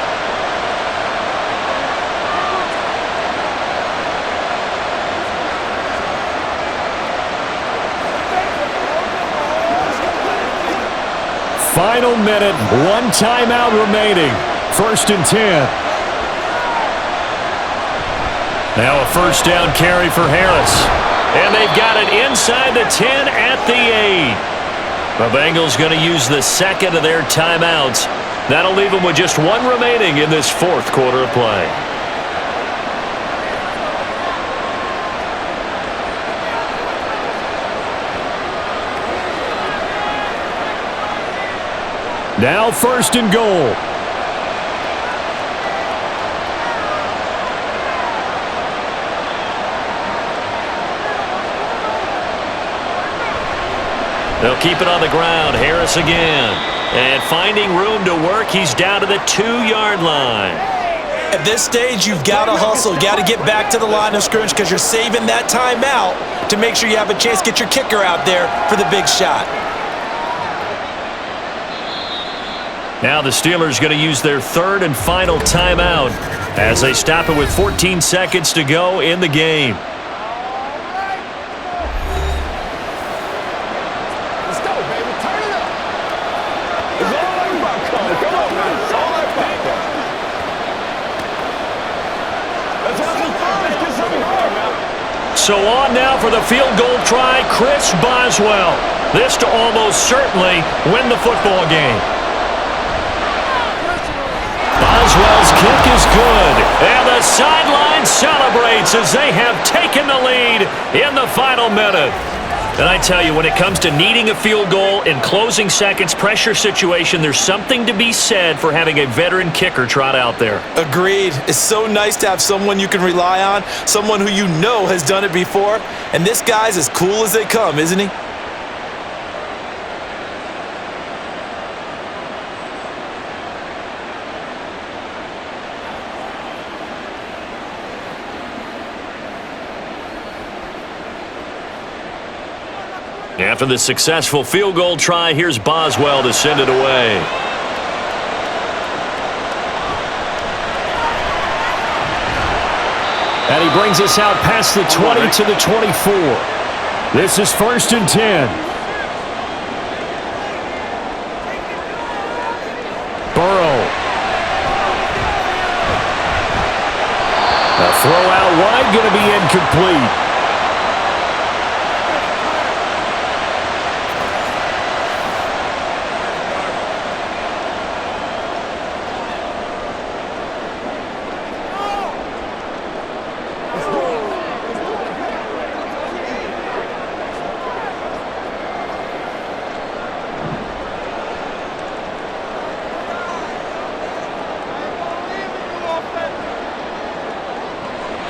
Final minute, 1 timeout remaining. First and 10. Now a first down carry for Harris. And they've got it inside the 10 at the 8. The Bengals going to use the second of their timeouts. That'll leave them with just 1 remaining in this 4th quarter of play. Now first and goal. They'll keep it on the ground. Harris again. And finding room to work, he's down to the 2-yard line. At this stage, you've got to hustle. You've got to get back to the line of scrimmage because you're saving that timeout to make sure you have a chance to get your kicker out there for the big shot. Now the Steelers going to use their 3rd and final timeout as they stop it with 14 seconds to go in the game. Let's go, baby. Turn it up. It's all about color. Come on, man. It's all about color. Let's have some fun. Let's get something hard, man. So on now for the field goal try, Chris Boswell. This to almost certainly win the football game. Boswell's kick is good, and the sideline celebrates as they have taken the lead in the final minute. And I tell you, when it comes to needing a field goal in closing seconds, pressure situation, there's something to be said for having a veteran kicker trot out there. Agreed. It's so nice to have someone you can rely on, someone who you know has done it before, and this guy's as cool as they come, isn't he? After the successful field goal try, here's Boswell to send it away. And he brings us out past the 20 to the 24. This is 1st and 10. Burrow. A throw out wide, going to be incomplete.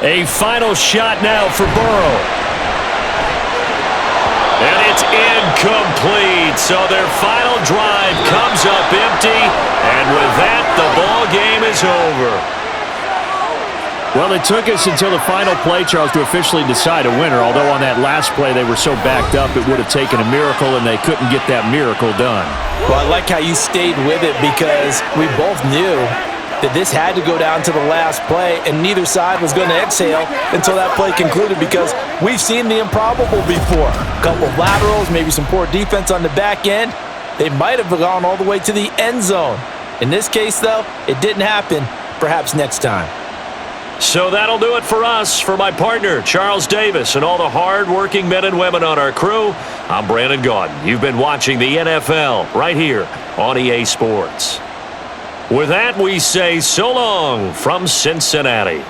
A final shot now for Burrow. And it's incomplete. So their final drive comes up empty. And with that, the ball game is over. Well, it took us until the final play, Charles, to officially decide a winner, although on that last play they were so backed up it would have taken a miracle, and they couldn't get that miracle done. Well, I like how you stayed with it because we both knew that this had to go down to the last play, and neither side was going to exhale until that play concluded because we've seen the improbable before. A couple of laterals, maybe some poor defense on the back end. They might have gone all the way to the end zone. In this case, though, it didn't happen. Perhaps next time. So that'll do it for us. For my partner, Charles Davis, and all the hard-working men and women on our crew, I'm Brandon Gaudin. You've been watching the NFL right here on EA Sports. With that, we say so long from Cincinnati.